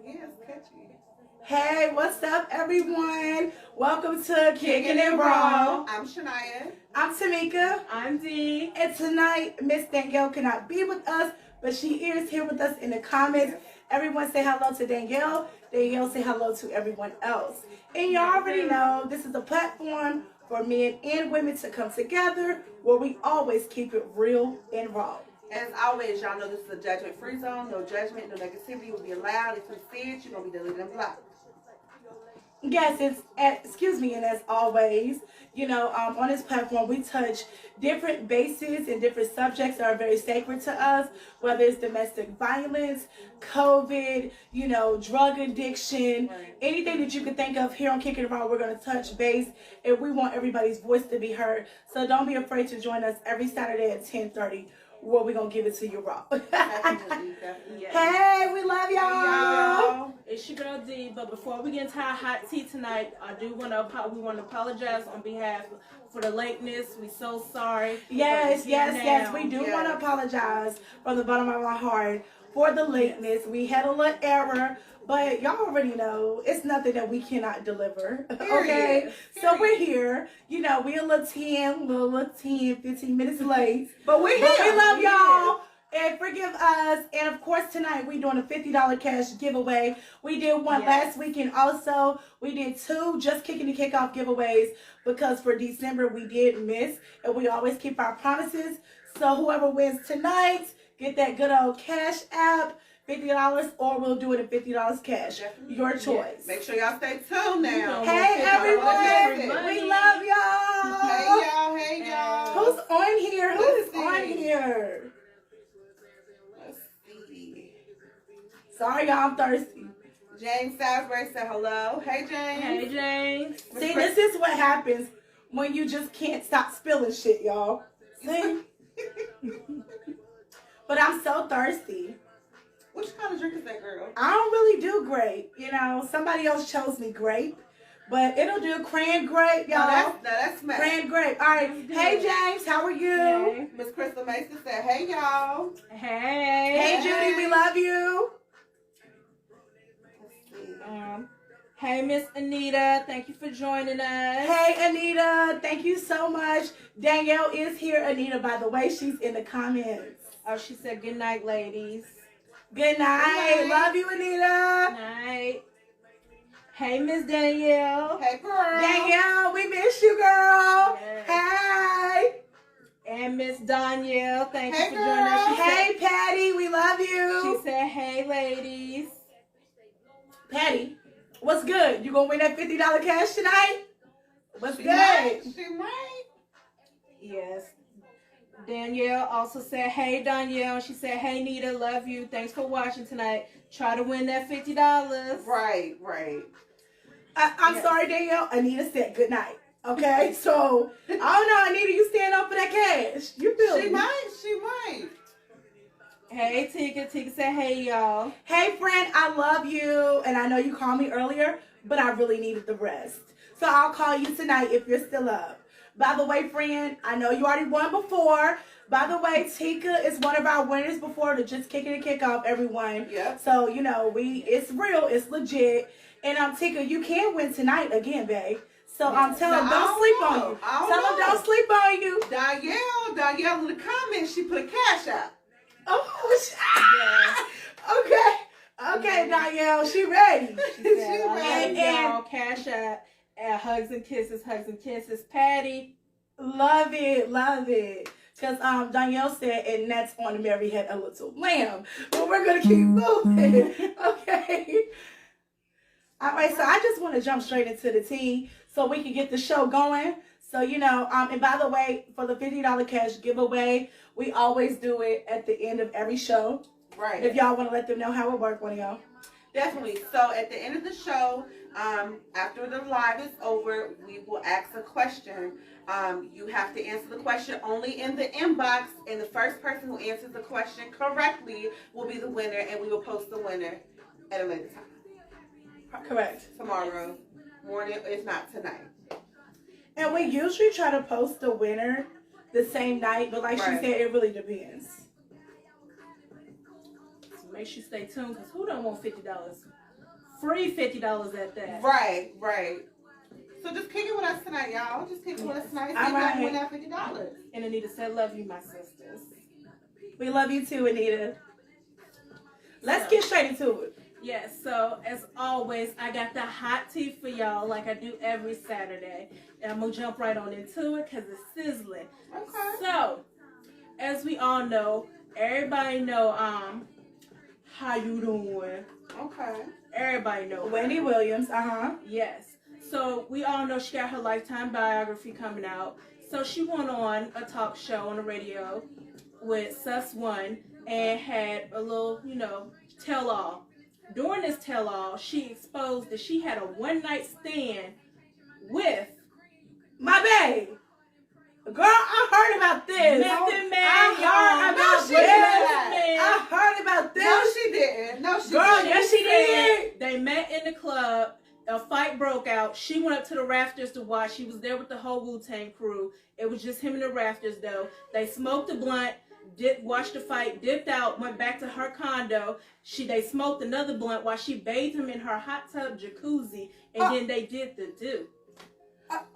Yes, catchy. Hey, what's up, everyone? Welcome to Kickin and Raw. I'm Shania. I'm Tamika. I'm Dee. And tonight, Miss Danielle cannot be with us, but she is here with us in the comments. Yes. Everyone say hello to Danielle. Danielle say hello to everyone else. And you already know this is a platform for men and women to come together where we always keep it real and raw. As always, y'all know this is a judgment-free zone. No judgment, no negativity will be allowed. If you see it, you're going to be deleted and blocked. Yes, and as always, on this platform, we touch different bases and different subjects that are very sacred to us, whether it's domestic violence, COVID, drug addiction, Right. anything that you can think of here on Kickin' Around, we're going to touch base, and we want everybody's voice to be heard. So don't be afraid to join us every Saturday at 10:30. Where we're going to give it to you raw. Definitely. Yes. Hey, we love y'all. It's your girl D. But before we get into our hot tea tonight, we want to apologize on behalf for the lateness. We so sorry. Yes. We do want to apologize from the bottom of our heart for the lateness. We had a little error, but y'all already know it's nothing that we cannot deliver. Okay? So we're here. We a little 15 minutes late. But we love y'all. And forgive us. And of course, tonight we're doing a $50 cash giveaway. We did one last weekend also. We did 2 just Kicking the Kickoff giveaways because for December we did miss. And we always keep our promises. So whoever wins tonight, get that good old cash app, $50, or we'll do it at $50 cash. Definitely. Your choice. Make sure y'all stay tuned now. Hey everyone, we love y'all. Hey y'all. Who's on here? Who Let's is on see. here? Let's see. Sorry, y'all, I'm thirsty. James Salisbury said hello. Hey, James. Hey, James. See, this is what happens when you just can't stop spilling shit, y'all. See? But I'm so thirsty. Which kind of drink is that, girl? I don't really do grape. Somebody else chose me grape. But it'll do cran grape, y'all. No, that's smash. Cran grape. All right. Hey, James, how are you? Hey. Miss Crystal Mason said, hey, y'all. Hey. Hey, Judy, we love you. Let's see. Hey, Miss Anita. Thank you for joining us. Hey, Anita. Thank you so much. Danielle is here. Anita, by the way, she's in the comments. Oh, she said good night, ladies. Good night. Good night. Love you, Anita. Night. Hey, Miss Danielle. Hey, girl. Danielle, we miss you, girl. Yes. Hey. And Miss Danielle. Thank Hey, you for joining us. girl. Hey, Patty, we love you. She said, hey, ladies. Patty, what's good? You gonna win that $50 cash tonight? What's She good? might. She might. Yes. Danielle also said, hey, Danielle. She said, hey, Nita, love you. Thanks for watching tonight. Try to win that $50. Right. I'm sorry, Danielle. Anita said good night. Okay, so I don't know, Anita. You stand up for that cash? You feel She me? might. Hey, Tika. Tika said, hey, y'all. Hey, friend, I love you, and I know you called me earlier, but I really needed the rest. So I'll call you tonight if you're still up. By the way, friend, I know you already won before. By the way, Tika is one of our winners before the Just Kicking and Kickoff, everyone. Yep. So, it's real, it's legit. And Tika, you can win tonight again, babe. So tell them don't sleep on you. Tell them don't sleep on you. Danielle in the comments, she put a cash out. Oh, okay, Danielle, she ready. She said, She I ready. love y'all. Cash out. And hugs and kisses. Patty. Love it. Because Danielle said, and that's on Mary had a little lamb. But we're going to keep moving. Okay. All right, so I just want to jump straight into the tea so we can get the show going. So, and by the way, for the $50 cash giveaway, we always do it at the end of every show. Right. If y'all want to let them know how it works, one of y'all. Definitely. So at the end of the show, after the live is over, we will ask a question. You have to answer the question only in the inbox, and the first person who answers the question correctly will be the winner, and we will post the winner at a later time. Correct. Tomorrow morning, if not tonight. And we usually try to post the winner the same night, but like Right. she said, it really depends. make sure you stay tuned because who don't want $50? Free $50 at that. Right. So just kick it with us tonight, y'all. Just kick it with us tonight. See if y'all can win that $50. And Anita said, love you, my sisters. We love you too, Anita. Let's get straight into it. Yes, so as always, I got the hot tea for y'all like I do every Saturday. And I'm going to jump right on into it because it's sizzling. Okay. So, as we all know, everybody know how you doing. Okay. Everybody know Wendy Williams, Yes. So we all know she got her Lifetime biography coming out. So she went on a talk show on the radio with Sus One and had a little, tell-all. During this tell-all, she exposed that she had a one-night stand with my babe. Girl, I heard about this. Method Man. I heard about this. No, she didn't. Girl, yes, she did. They met in the club. A fight broke out. She went up to the rafters to watch. She was there with the whole Wu-Tang crew. It was just him in the rafters, though. They smoked a blunt, watched the fight, dipped out, went back to her condo. They smoked another blunt while she bathed him in her hot tub jacuzzi, and then they did the do.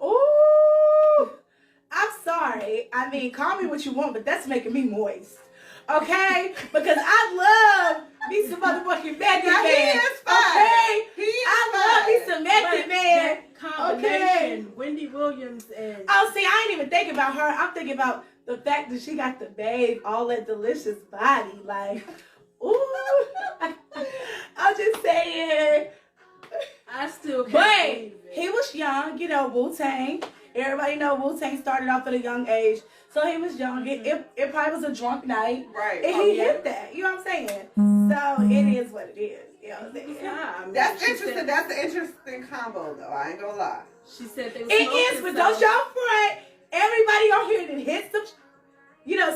Ooh. I'm sorry. I mean, call me what you want, but that's making me moist. Okay? Because I love me some motherfucking Method Man. He is fine. Okay? I love me some Method Man. That combination, Wendy Williams and... Oh, see, I ain't even thinking about her. I'm thinking about the fact that she got to bathe all that delicious body. Like, ooh. I'm just saying. I still can't But believe it. he was young, Wu-Tang. Everybody know Wu-Tang started off at a young age. So he was young. It probably was a drunk night. Right. And he hit that. You know what I'm saying? So it is what it is. You know what I'm saying? Yeah, I mean, That's she interesting. said- That's an interesting combo, though. I ain't gonna lie. She said they were It is, but don't y'all fret. Everybody on here that hits some,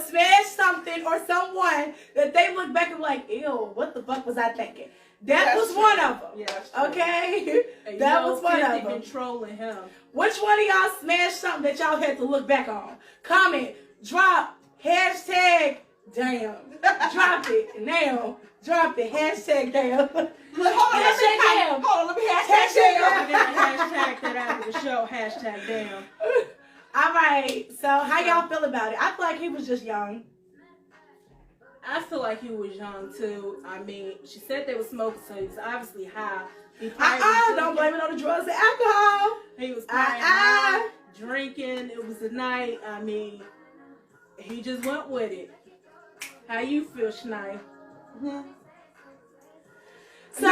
smash something or someone that they look back and be like, ew, what the fuck was I thinking? That was one of them. Yeah, that's true. Okay? And That was one of 50 them. been trolling him. Which one of y'all smashed something that y'all had to look back on? Comment, drop, hashtag, damn. Drop it, now. Drop it, hashtag, damn. Hold on, Hashtag damn. let me Hashtag I hashtag got to hashtag that after the show. Hashtag damn. All right, so how y'all feel about it? I feel like he was just young. I feel like he was young too. I mean, she said they were smoking, so he was obviously high. He probably was Don't blame it on the drugs and alcohol. He was probably high, drinking. It was a night. I mean, he just went with it. How you feel, Shania? So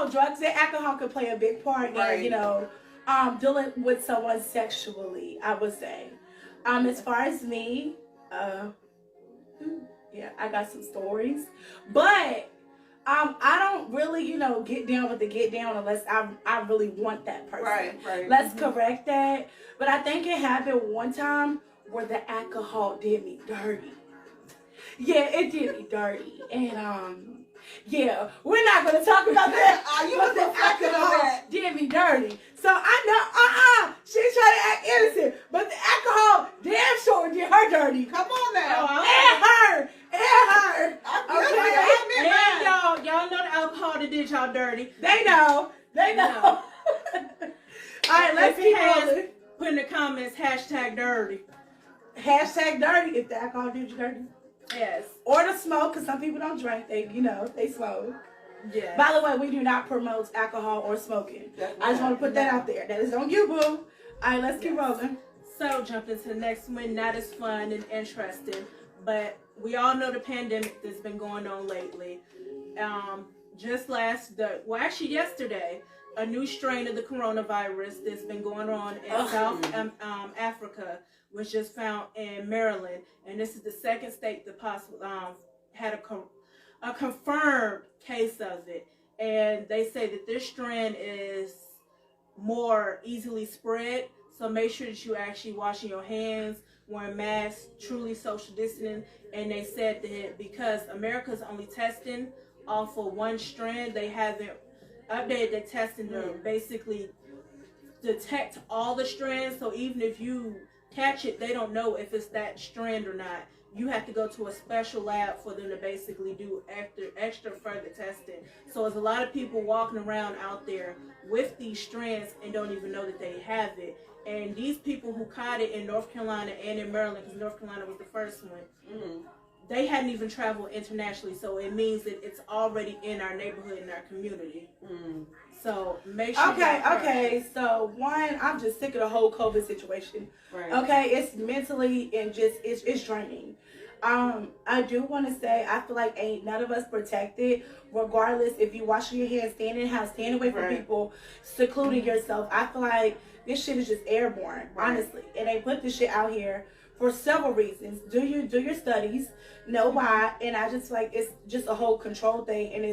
drugs and alcohol could play a big part in, dealing with someone sexually, I would say. As far as me, I got some stories. But I don't really, get down with the get down unless I really want that person. Right. Let's correct that. But I think it happened one time where the alcohol did me dirty. Yeah, it did me dirty. And we're not gonna talk about that. You But was the reflecting on alcohol that. did me dirty. So I know, she's trying to act innocent, but the alcohol damn sure did her dirty. Come on now. And her. And y'all know the alcohol that did y'all dirty. They know. All right, let's keep rolling. Put in the comments hashtag dirty. Hashtag dirty if the alcohol did you dirty. Yes. Or the smoke, because some people don't drink. They smoke. Yeah. By the way, we do not promote alcohol or smoking. I just want to put that out there. That is on you, boo. All right, let's keep rolling. So, jump into the next one. Not as fun and interesting, but we all know the pandemic that's been going on lately. Yesterday, a new strain of the coronavirus that's been going on in South Africa was just found in Maryland, and this is the second state that possibly had a confirmed case of it. And they say that this strand is more easily spread, so make sure that you actually washing your hands, wearing masks, truly social distancing. And they said that because America's only testing off of one strand, they haven't updated their testing to basically detect all the strands. So even if you catch it, they don't know if it's that strand or not. you have to go to a special lab for them to basically do extra further testing. So there's a lot of people walking around out there with these strands and don't even know that they have it. And these people who caught it in North Carolina and in Maryland, because North Carolina was the first one, they hadn't even traveled internationally. So it means that it's already in our neighborhood, in our community. So make sure. Okay. So one, I'm just sick of the whole COVID situation. Right. Okay, it's mentally and just it's draining. I do want to say I feel like ain't none of us protected, regardless if you washing your hands, staying in the house, staying away from people, secluding yourself. I feel like this shit is just airborne, honestly. And they put this shit out here for several reasons. Do your studies, know why, and I just like it's just a whole control thing, and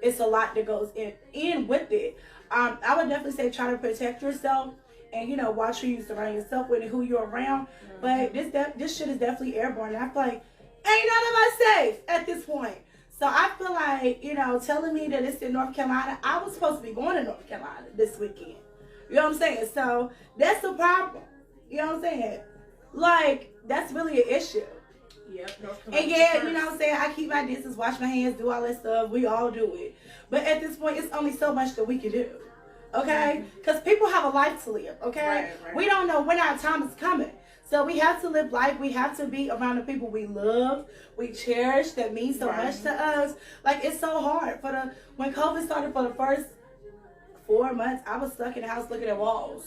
it's a lot that goes in with it. I would definitely say try to protect yourself, and watch who you surround yourself with and who you're around. But this shit is definitely airborne, and I feel like ain't none of us safe at this point. So I feel like telling me that it's in North Carolina, I was supposed to be going to North Carolina this weekend. You know what I'm saying? So that's the problem. You know what I'm saying? Like, that's really an issue. Yep. And yeah, you know what I'm saying? I keep my distance, wash my hands, do all that stuff. We all do it. But at this point, it's only so much that we can do. Okay? Because people have a life to live. Okay? Right. We don't know when our time is coming. So we have to live life. We have to be around the people we love, we cherish, that means so much to us. Like, it's so hard. When COVID started for the first 4 months, I was stuck in the house looking at walls.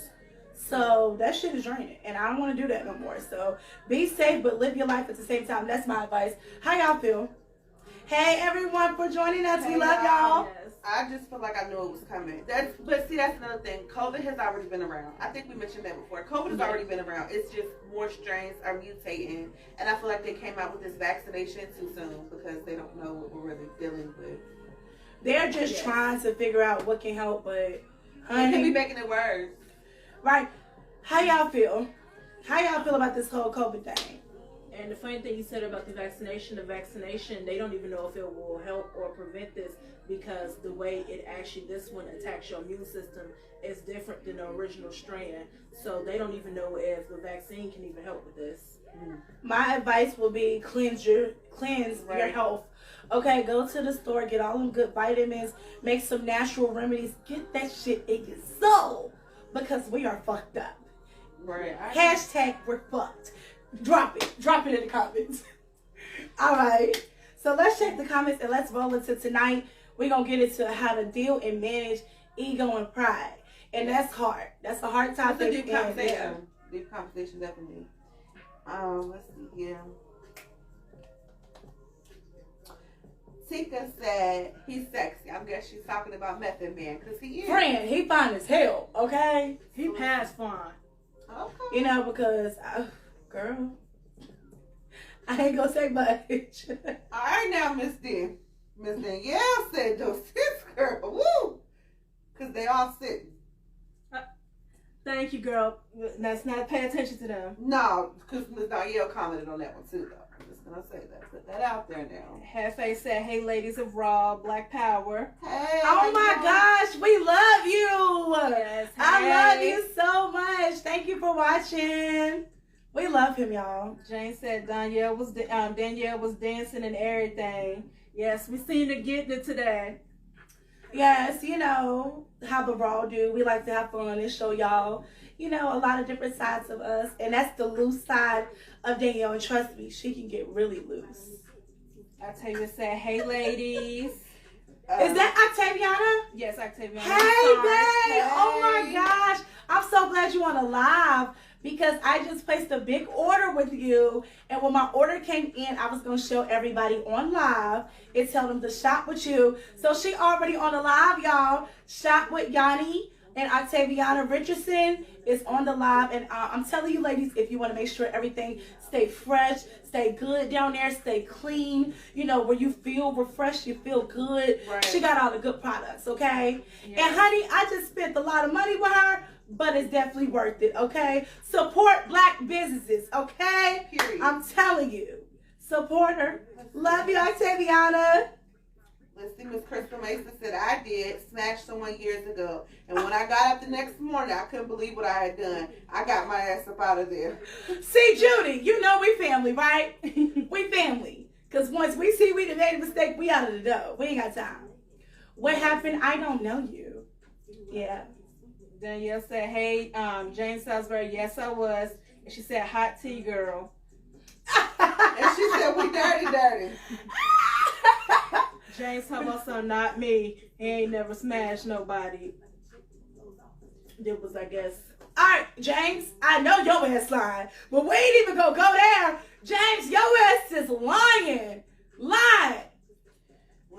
So that shit is draining, and I don't want to do that no more. So be safe, but live your life at the same time. That's my advice. How y'all feel? Hey, everyone, for joining us. We love y'all. Yes. I just feel like I knew it was coming. But see, that's another thing. COVID has already been around. I think we mentioned that before. COVID has already been around. It's just more strains are mutating, and I feel like they came out with this vaccination too soon because they don't know what we're really dealing with. They're just trying to figure out what can help, but honey, they could be making it worse. Right. How y'all feel? How y'all feel about this whole COVID thing? And the funny thing you said about the vaccination, they don't even know if it will help or prevent this, because the way this one attacks your immune system is different than the original strain. So they don't even know if the vaccine can even help with this. My advice will be cleanse your health. Okay, go to the store, get all them good vitamins, make some natural remedies, get that shit in your soul, because we are fucked up. Right. Hashtag we're fucked. Drop it in the comments. All right, so let's check the comments and let's roll into tonight. We're gonna get into how to deal and manage ego and pride, and that's hard. That's a hard topic. Deep conversation. Deep conversation, definitely. Let's see here. Tika said he's sexy. I guess she's talking about Method Man, because he is. Friend, he fine as hell, okay? He passed fine. Okay. Because, girl, I ain't gonna say much. All right now, Miss Danielle said those sis girl, woo! Because they all sitting. Thank you, girl. Let's not pay attention to them. No, because Miss Danielle commented on that one too, though. I'm just gonna say that. Put that out there now. Hefe said, "Hey, ladies of Raw, Black Power." Hey. Oh my gosh, we love you. Yes, I love you so much. Thank you for watching. We love him, y'all. Jane said Danielle was dancing and everything. Yes, we seen her getting it today. Yes, how the Raw do. We like to have fun and show y'all, a lot of different sides of us. And that's the loose side of Danielle. And trust me, she can get really loose. Octavia said, "Hey, ladies." Is that Octaviana? Yes, Octaviana. Hey, babe. Oh, my gosh. I'm so glad you on a live, because I just placed a big order with you. And when my order came in, I was going to show everybody on live and tell them to shop with you. So she already on the live, y'all. Shop with Yanni and Octaviana Richardson is on the live. And I'm telling you, ladies, if you want to make sure everything stay fresh, stay good down there, stay clean, where you feel refreshed, you feel good. Right. She got all the good products, okay? Yes. And honey, I just spent a lot of money with her, but it's definitely worth it, okay? Support Black businesses, okay? Period. I'm telling you. Support her. Love you, Octaviana. Let's see, Miss Crystal Mason said, I did smash someone years ago. And when I got up the next morning, I couldn't believe what I had done. I got my ass up out of there. See, Judy, you know we family, right? We family. Because once we see we done made a mistake, we out of the door. We ain't got time. What happened? I don't know you. Yeah. Danielle said, hey, Jane Salisbury, yes, I was. And she said, hot tea girl. And she said, we dirty. James talking about something, not me. He ain't never smashed nobody. It was, I guess. All right, James, I know your ass lying, but we ain't even gonna go there. James, your ass is lying. Lying.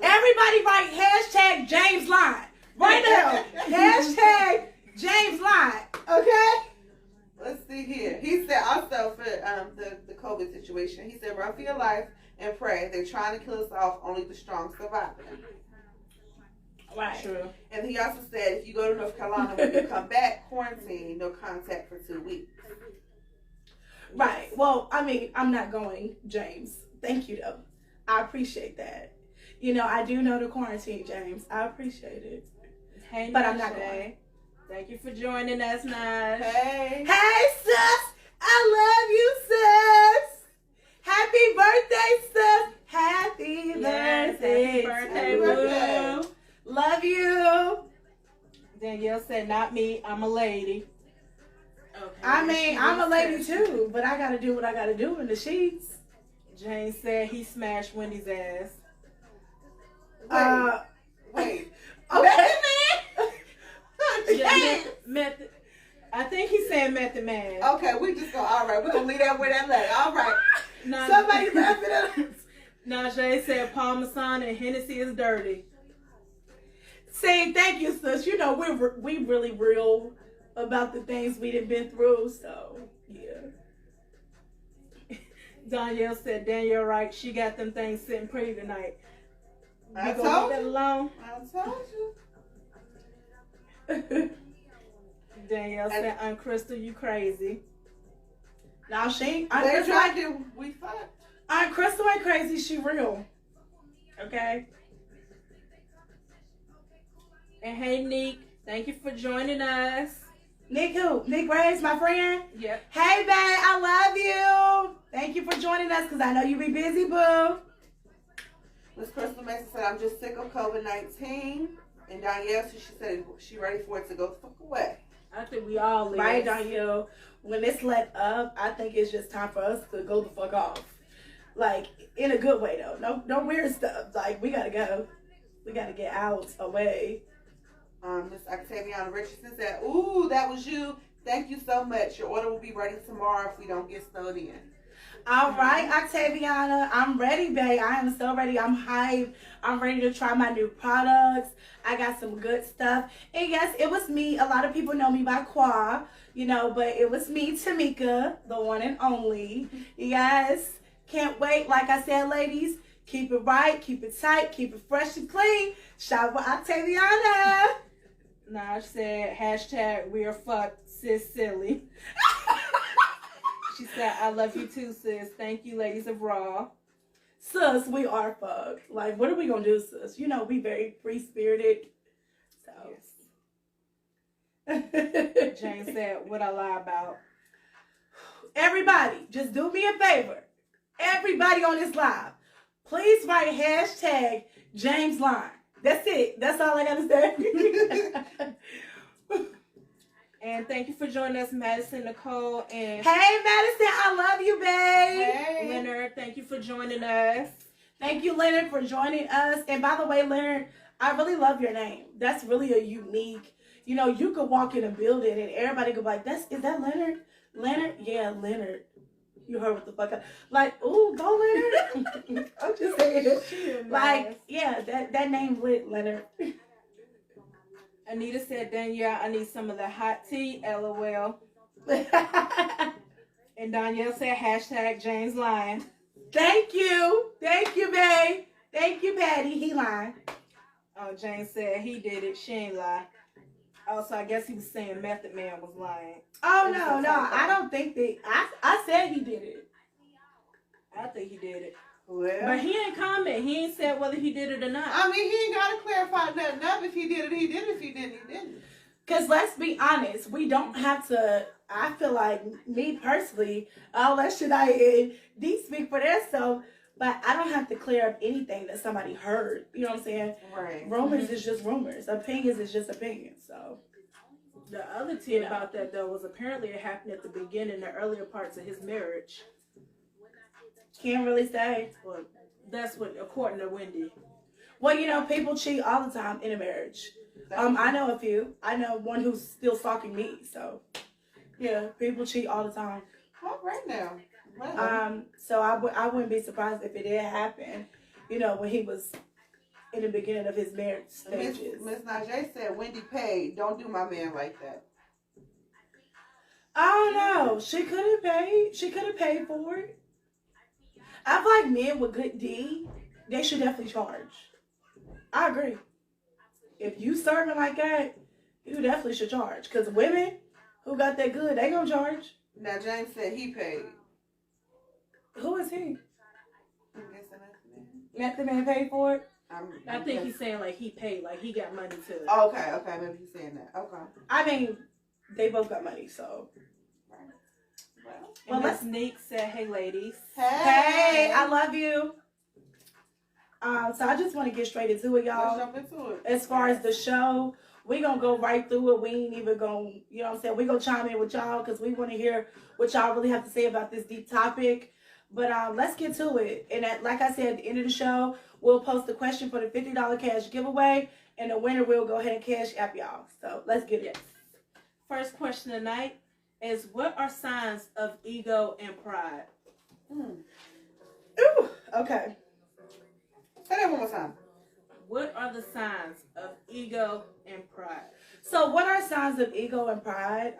Everybody write hashtag James lying. Right now. Hashtag James lying. Okay? Let's see here. He said also for the COVID situation, he said, run for your life and pray. They're trying to kill us off. Only the strong survive. Right. True. And he also said, if you go to North Carolina, when you come back, quarantine, no contact for 2 weeks. Right. Well, I mean, I'm not going, James. Thank you, though. I appreciate that. You know, I do know the quarantine, James. I appreciate it. Hey, But I'm not Nasha. going. Thank you for joining us, Nash. Hey. Hey, sis. I love you, sis. Happy birthday, sis. Happy Yes, birthday. happy birthday, Happy birthday. boo. Love you. Danielle said, not me, I'm a lady. Okay. I mean, She I'm a was lady said- too, but I gotta do what I gotta do in the sheets. Jane said he smashed Wendy's ass. Wait. Okay. Yeah, method. I think he's saying Method Man. Okay, we just go, all right, we're going to leave that where that lay. All right. Somebody wrap it up. Najee said Parmesan and Hennessy is dirty. See, thank you, sis. You know, we really real about the things we done been through, so yeah. Danielle said, Danielle right, she got them things sitting pretty tonight. I You told gonna leave that you. alone? I told you. Danielle said, Aunt Crystal, you crazy. Now she, They tried to, we fought. Aunt Crystal ain't crazy. She real. Okay. And hey, Nick, thank you for joining us. Nick who? Nick Graves, my friend. Yep. Hey, babe, I love you. Thank you for joining us because I know you be busy, boo. Miss Crystal Mason said, I'm just sick of COVID-19. And Danielle, she said she ready for it to go the fuck away. I think we all live. Right, Danielle? When it's let up, I think it's just time for us to go the fuck off. Like, in a good way, though. No weird stuff. Like, we gotta go. We gotta get out, away. Miss Octaviana Richardson said, ooh, that was you. Thank you so much. Your order will be ready tomorrow if we don't get snowed in. All right, Octaviana, I'm ready, babe. I am so ready. I'm hyped. I'm ready to try my new products. I got some good stuff. And yes, it was me. A lot of people know me by Qua, you know, but it was me, Tamika, the one and only. Yes, can't wait. Like I said, ladies, keep it right, keep it tight, keep it fresh and clean. Shout out Octaviana. Naj said, hashtag we are fucked, sis silly. She said, I love you too, sis. Thank you, ladies of Raw. Sis, we are fucked. Like, what are we going to do, sis? You know, we very free-spirited. So. Yes. Jane said, what I lie about. Everybody, just do me a favor. Everybody on this live, please write hashtag James Line. That's it. That's all I got to say. And thank you for joining us, Madison, Nicole, and Hey, Madison, I love you, babe. Hey. Leonard. Thank you for joining us. Thank you, Leonard, for joining us. And by the way, Leonard, I really love your name. That's really a unique, you know, you could walk in a building and everybody could be like, is that Leonard? Leonard? Yeah, Leonard. You heard what the fuck I, like, ooh, go Leonard. I'm just saying. Like, yeah, that name lit, Leonard. Anita said, Danielle, I need some of the hot tea, LOL. And Danielle said, hashtag James lying. Thank you, babe. Thank you, Patty. He lying. James said he did it. She ain't lie. Also, I guess he was saying Method Man was lying. Oh, no, I don't think that, I said he did it. I think he did it. Well, But he ain't comment. He ain't said whether he did it or not. I mean, he ain't got to clarify nothing up. If he did it, he did it. If he didn't, he didn't. Because let's be honest, we don't have to. I feel like, me personally, I'll let Shania and D speak for themselves, but I don't have to clear up anything that somebody heard. You know what I'm saying? Right. Rumors is just rumors. Opinions is just opinions. So The other tea about that, though, was apparently it happened at the beginning, the earlier parts of his marriage. can't really say. Well, that's what, according to Wendy. Well, you know, people cheat all the time in a marriage. I know a few. I know one who's still stalking me. So, yeah, people cheat all the time. All right now. Well. So I wouldn't be surprised if it did happen, you know, when he was in the beginning of his marriage stages. Miss Najee said, Wendy paid. Don't do my man like that. I don't know. She could have paid. She could have paid for it. I feel like men with good D, they should definitely charge. I agree. If you serving like that, you definitely should charge. Because women who got that good, they gonna charge. Now, James said he paid. Who is he? I'm guessing that's the man. Let the man pay for it? I think he's saying like he paid, like he got money too. Okay, maybe he's saying that. Okay. I mean, they both got money, so. Well, Miss Neek said, "Hey, ladies." Hey, I love you. So I just want to get straight into it, y'all. Let's jump into it. As far as the show, we gonna go right through it. We ain't even gonna, you know what I'm saying? We gonna chime in with y'all because we want to hear what y'all really have to say about this deep topic. But let's get to it. And like I said, at the end of the show, we'll post the question for the $50 cash giveaway, and the winner will go ahead and cash app y'all. So let's get it. First question tonight is: what are signs of ego and pride? Ooh, okay. Say that one more time. What are the signs of ego and pride? So what are signs of ego and pride?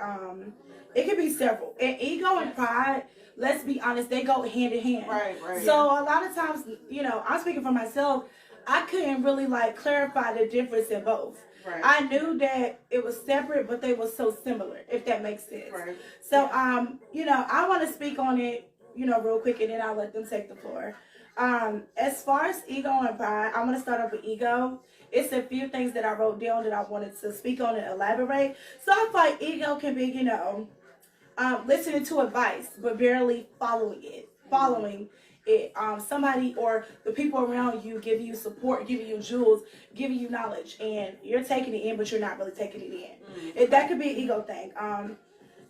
It could be several. And ego and pride, let's be honest, they go hand in hand. Right. So a lot of times, you know, I'm speaking for myself, I couldn't really like clarify the difference in both. Right. I knew that it was separate, but they were so similar, if that makes sense. Right. So, you know, I want to speak on it, you know, real quick, and then I'll let them take the floor. As far as ego and pride, I'm going to start off with ego. It's a few things that I wrote down that I wanted to speak on and elaborate. So I feel like ego can be, you know, listening to advice, but barely following it. Somebody or the people around you give you support, giving you jewels, giving you knowledge, and you're taking it in, but you're not really taking it in. That could be an ego thing.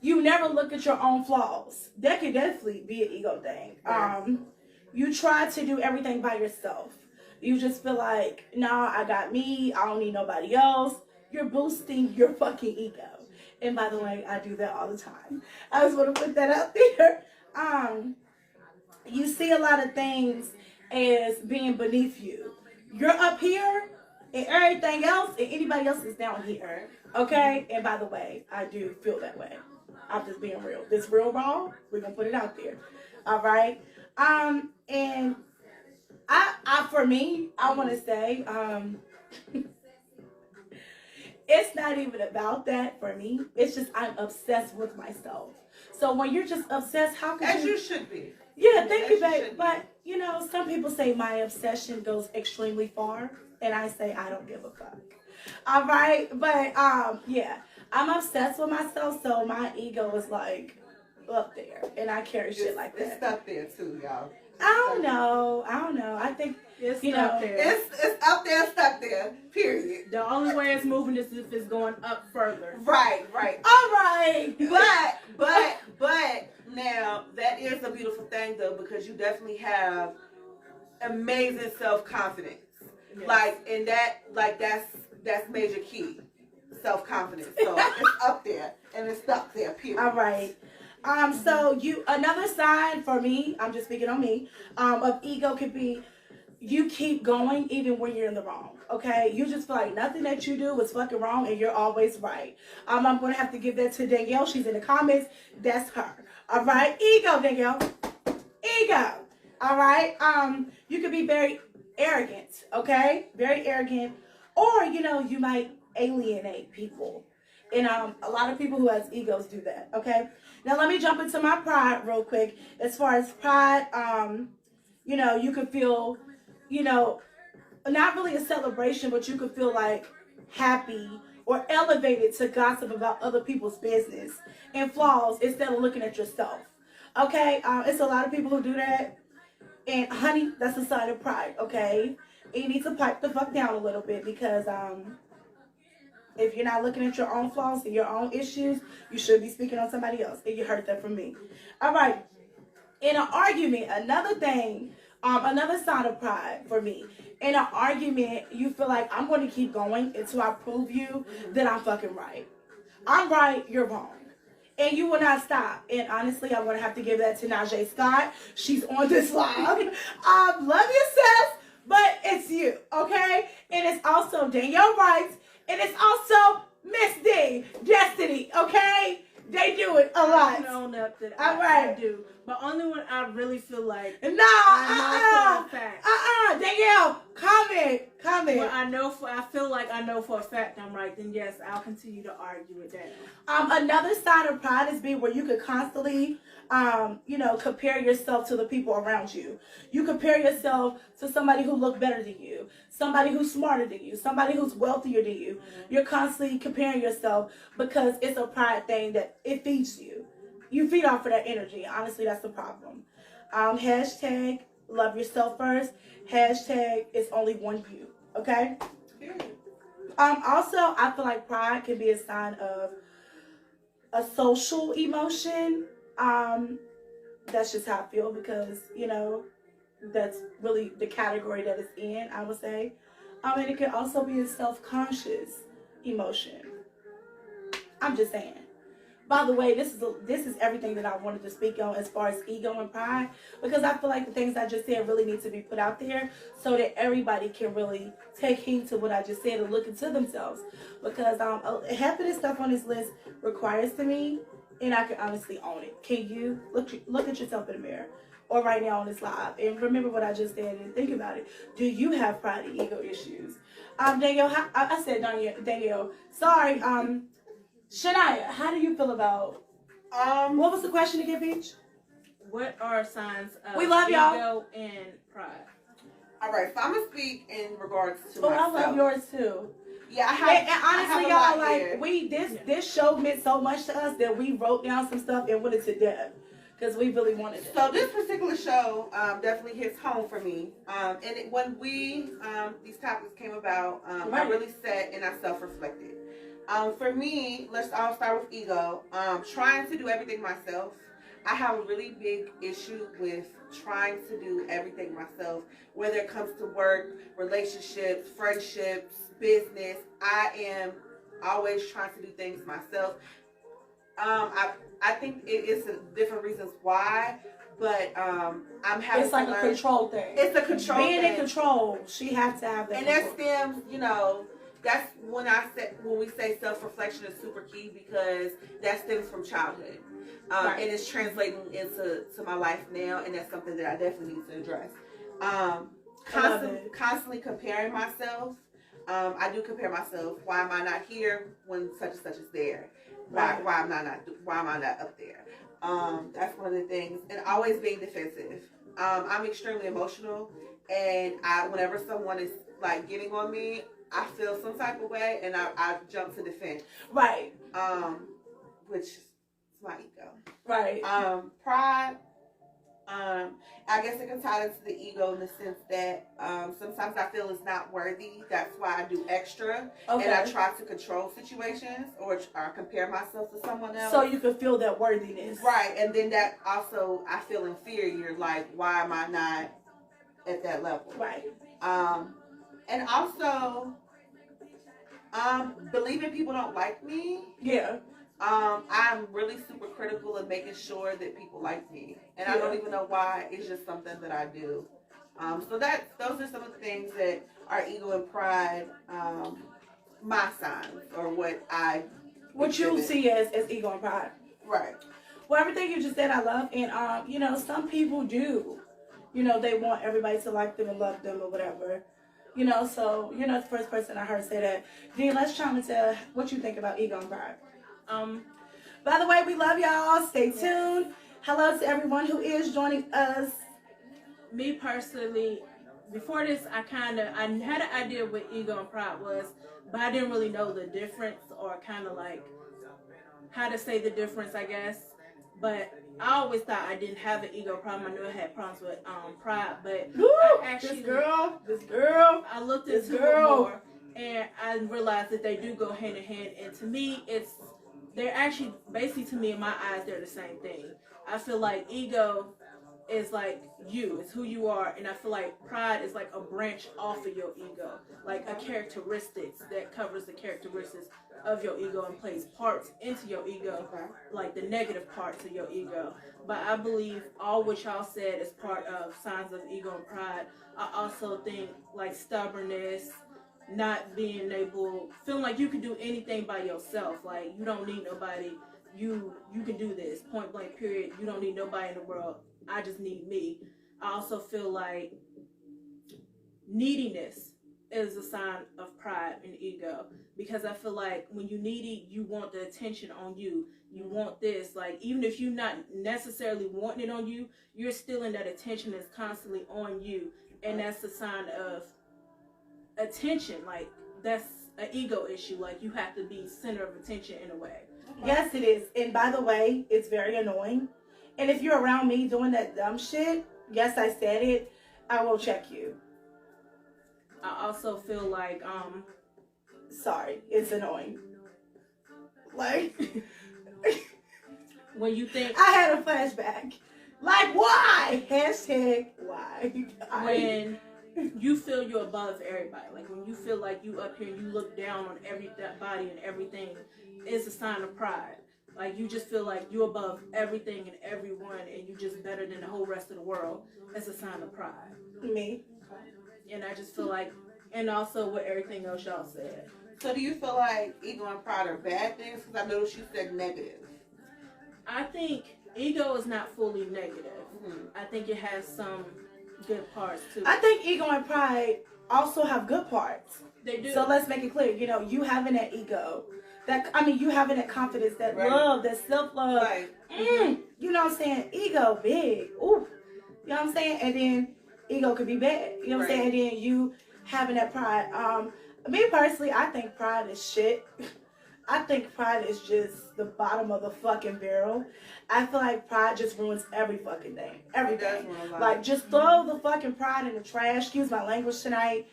You never look at your own flaws. That could definitely be an ego thing. You try to do everything by yourself. You just feel like, nah, I got me. I don't need nobody else. You're boosting your fucking ego. And by the way, I do that all the time. I just want to put that out there. You see a lot of things as being beneath you. You're up here, and everything else, and anybody else is down here. Okay? And by the way, I do feel that way. I'm just being real. This real raw, we're going to put it out there. All right? And I for me, I want to say, it's not even about that for me. It's just I'm obsessed with myself. So when you're just obsessed, how can As you should be. Yeah, thank you, babe. But, you know, some people say my obsession goes extremely far, and I say I don't give a fuck. All right? But, yeah, I'm obsessed with myself, so my ego is, like, up there, and I carry shit like that. It's up there, too, y'all. I don't know. I think, It's you up know, there. It's up there, stuck there, period. The only way it's moving is if it's going up further. Right. all right. But now that is a beautiful thing though, because you definitely have amazing self-confidence. Yes. That's major key. Self-confidence. So it's up there and it's stuck there, period. All right. So another sign for me, I'm just speaking on me, of ego could be you keep going even when you're in the wrong. Okay, you just feel like nothing that you do is fucking wrong, and you're always right. I'm gonna have to give that to Danielle. She's in the comments. That's her. All right, ego, Danielle. Ego. All right. You could be very arrogant. Okay, very arrogant, or you know you might alienate people, and a lot of people who has egos do that. Okay. Now let me jump into my pride real quick. As far as pride, you could feel, not really a celebration, but you could feel like happy or elevated to gossip about other people's business and flaws instead of looking at yourself. Okay, it's a lot of people who do that, and honey, that's a sign of pride. Okay, and you need to pipe the fuck down a little bit because if you're not looking at your own flaws and your own issues, you should be speaking on somebody else, and you heard that from me. All right, in an argument, another thing, another sign of pride for me. In an argument, you feel like I'm going to keep going until I prove you that I'm fucking right. I'm right, you're wrong. And you will not stop. And honestly, I'm going to have to give that to Najee Scott. She's on this live. Love yourself, but it's you, okay? And it's also Danielle Wright. And it's also Miss D, Destiny, okay? They do it a lot. I've known up that I do. But only when I really feel like no, I know for a fact. Danielle, comment. When I feel like I know for a fact I'm right, then yes, I'll continue to argue it down. Another side of pride is being where you could constantly, compare yourself to the people around you. You compare yourself to somebody who look better than you, somebody who's smarter than you, somebody who's wealthier than you. Mm-hmm. You're constantly comparing yourself because it's a pride thing that it feeds you. You feed off of that energy. Honestly, that's the problem. Hashtag love yourself first. Hashtag it's only one you. Okay? Also, I feel like pride can be a sign of a social emotion. That's just how I feel because, that's really the category that it's in, I would say. And it can also be a self-conscious emotion. I'm just saying. By the way, this is everything that I wanted to speak on as far as ego and pride, because I feel like the things I just said really need to be put out there so that everybody can really take heed to what I just said and look into themselves. Because half of this stuff on this list requires to me, and I can honestly own it. Can you look at yourself in the mirror or right now on this live and remember what I just said and think about it? Do you have pride and ego issues? Danielle, I said Danielle. Sorry. Shania, how do you feel about? What was the question again, Peach? What are signs of we love ego y'all. and pride? All right, so I'm gonna speak in regards to myself. myself. I love yours too. Yeah, I have. And honestly, I have y'all, this show meant so much to us that we wrote down some stuff and went into depth because we really wanted it. So this particular show definitely hits home for me. When these topics came about, I really sat and I self-reflected. For me, let's all start with ego. Trying to do everything myself. I have a really big issue with trying to do everything myself, whether it comes to work, relationships, friendships, business. I am always trying to do things myself. I think it is different reasons why, but I'm having. It's like a control thing. It's a control thing. Being in control, she has to have that. And that stems, that's when we say self-reflection is super key because that stems from childhood. And it's translating into my life now, and that's something that I definitely need to address. Constantly comparing myself. I do compare myself. Why am I not here when such and such is there? Why am I not up there? That's one of the things. And always being defensive. I'm extremely emotional, and whenever someone is like getting on me, I feel some type of way, and I jump to defend. Right. Which is my ego. Right. Pride. I guess it can tie into the ego in the sense that sometimes I feel it's not worthy. That's why I do extra, and I try to control situations or compare myself to someone else. So you can feel that worthiness. Right, and then that also I feel inferior. Like, why am I not at that level? Right. And also, believing people don't like me. Yeah. I'm really super critical of making sure that people like me. And I don't even know why. It's just something that I do. So those are some of the things that are ego and pride, my signs, or what you see as ego and pride. Right. Well, everything you just said I love. And, some people do. They want everybody to like them and love them or whatever. So you're not the first person I heard say that. Dean, let's chime into what you think about ego and pride. By the way, we love y'all. Stay tuned. Hello to everyone who is joining us me personally, before this, I had an idea what ego and pride was, but I didn't really know the difference or kind of like how to say the difference, I guess. But I always thought I didn't have an ego problem. I knew I had problems with pride, but Woo, I actually, this girl, I looked into it more, and I realized that they do go hand in hand. And to me, they're actually basically, to me in my eyes, they're the same thing. I feel like ego is like it's who you are, and I feel like pride is like a branch off of your ego, like a characteristics that covers the characteristics of your ego and plays parts into your ego, like the negative parts of your ego. But I believe all what y'all said is part of signs of ego and pride. I also think like stubbornness, not being able, feeling like you can do anything by yourself, like you don't need nobody, you can do this, point blank period, you don't need nobody in the world, I just need me. I also feel like neediness is a sign of pride and ego, because I feel like when you needy, you want the attention on you. You want this, like even if you're not necessarily wanting it on you, you're still in that attention that's constantly on you, and that's a sign of attention. Like that's an ego issue. Like you have to be center of attention in a way. Yes, it is. And by the way, it's very annoying. And if you're around me doing that dumb shit, yes, I said it, I will check you. I also feel like sorry, it's annoying. Like when you think I had a flashback. Like why? Hashtag why? When you feel you're above everybody, like when you feel like you up here and you look down on everybody and everything, it's a sign of pride. Like you just feel like you're above everything and everyone, and you just better than the whole rest of the world. It's a sign of pride. Me. And I just feel like, and also with everything else y'all said. So do you feel like ego and pride are bad things? Because I noticed you said negative. I think ego is not fully negative. I think it has some good parts too. I think ego and pride also have good parts. They do. So let's make it clear. You know, you having that ego, you having that confidence, that right. love, that self-love. Right. You know what I'm saying? Ego big. Ooh. You know what I'm saying? And then ego could be bad. You know what I'm saying? And then you having that pride. Me personally, I think pride is shit. I think pride is just the bottom of the fucking barrel. I feel like pride just ruins every fucking thing. Everything. Like, just throw the fucking pride in the trash. Excuse my language tonight.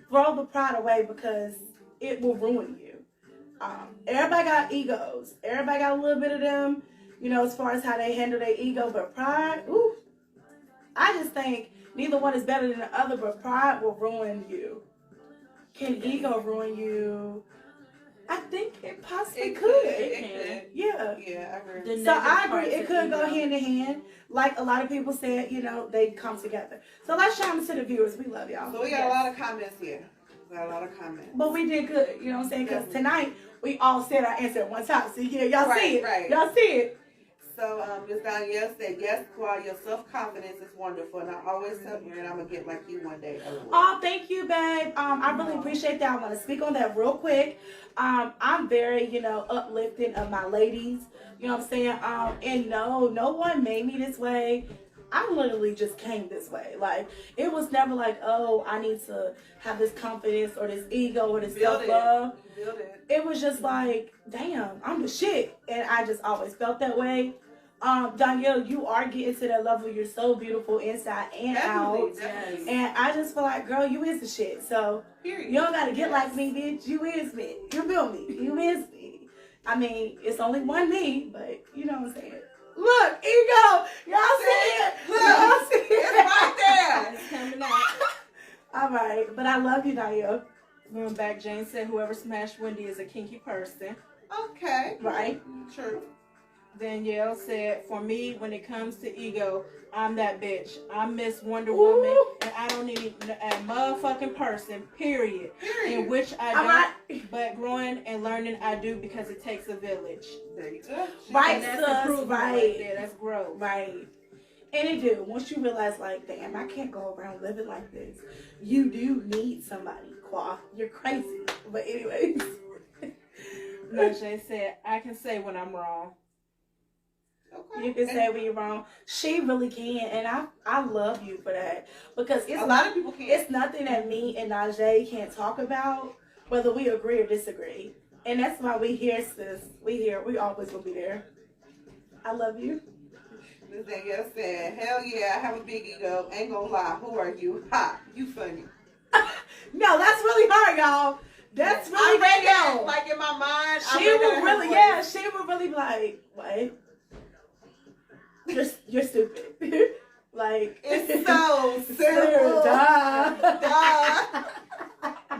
Throw the pride away because it will ruin you. Everybody got egos. Everybody got a little bit of them, you know, as far as how they handle their ego. But pride, ooh. I just think neither one is better than the other, but pride will ruin you. Can ego ruin you? I think it possibly could. It can. Yeah. Yeah, I agree. So I agree. It could go hand in hand. Like a lot of people said, you know, they come together. So let's shout out to the viewers. We love y'all. So we got a lot of comments here. But we did good. You know what I'm saying? Because tonight, we all said our answer at one time. So yeah, y'all see it. Right. Y'all see it. So Ms. Danielle said, yes, Kwa, your self-confidence is wonderful. And I always tell you, and I'm going to get like you one day. Oh, thank you, babe. I really appreciate that. I want to speak on that real quick. I'm very, you know, uplifting of my ladies. You know what I'm saying? And no one made me this way. I literally just came this way. Like, it was never like, oh, I need to have this confidence or this ego or this self-love. Build it. It was just like, damn, I'm the shit. And I just always felt that way. Danielle, you are getting to that level. You're so beautiful inside and out. Definitely. And I just feel like, girl, you is the shit. So, Period. You don't got to get like me, bitch. You is me. You feel me? You is me. I mean, it's only one me, but you know what I'm saying. Look, ego. Y'all see it? Look, y'all see it? it's right there. It's coming out. All right, but I love you, Danielle. Going back, Jane said whoever smashed Wendy is a kinky person. Okay. Right. True. Danielle said, for me, when it comes to ego, I'm that bitch. I miss Wonder Woman, and I don't need a motherfucking person, period. In which I don't, but growing and learning I do because it takes a village. There you go. Right, And that's sus, improvement right there. That's growth. Right. And it do. Once you realize, like, damn, I can't go around living like this. You do need somebody, Qua. You're crazy. But anyways. No, Jay said, I can say when I'm wrong. Okay. You can say when you're wrong. She really can, and I love you for that because it's a lot of people can't. It's nothing that me and Najee can't talk about, whether we agree or disagree, and that's why we here, sis. We always gonna be there. I love you. Miss Danielle said, "Hell yeah, I have a big ego. Ain't gonna lie. Who are you? Ha, you funny." No, that's really her, y'all. That's really Danielle. Like in my mind, she would really, yeah, she would really be like, "What? You're stupid." Like it's so simple. Duh.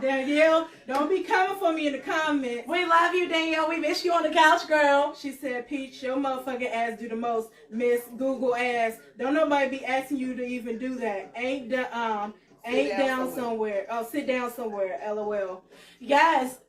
Danielle, don't be coming for me in the comments. We love you, Danielle. We miss you on the couch, girl. She said, Peach, your motherfucking ass do the most. Miss Google ass. Don't nobody be asking you to even do that. Ain't down somewhere. Oh, sit down somewhere. LOL. Yes.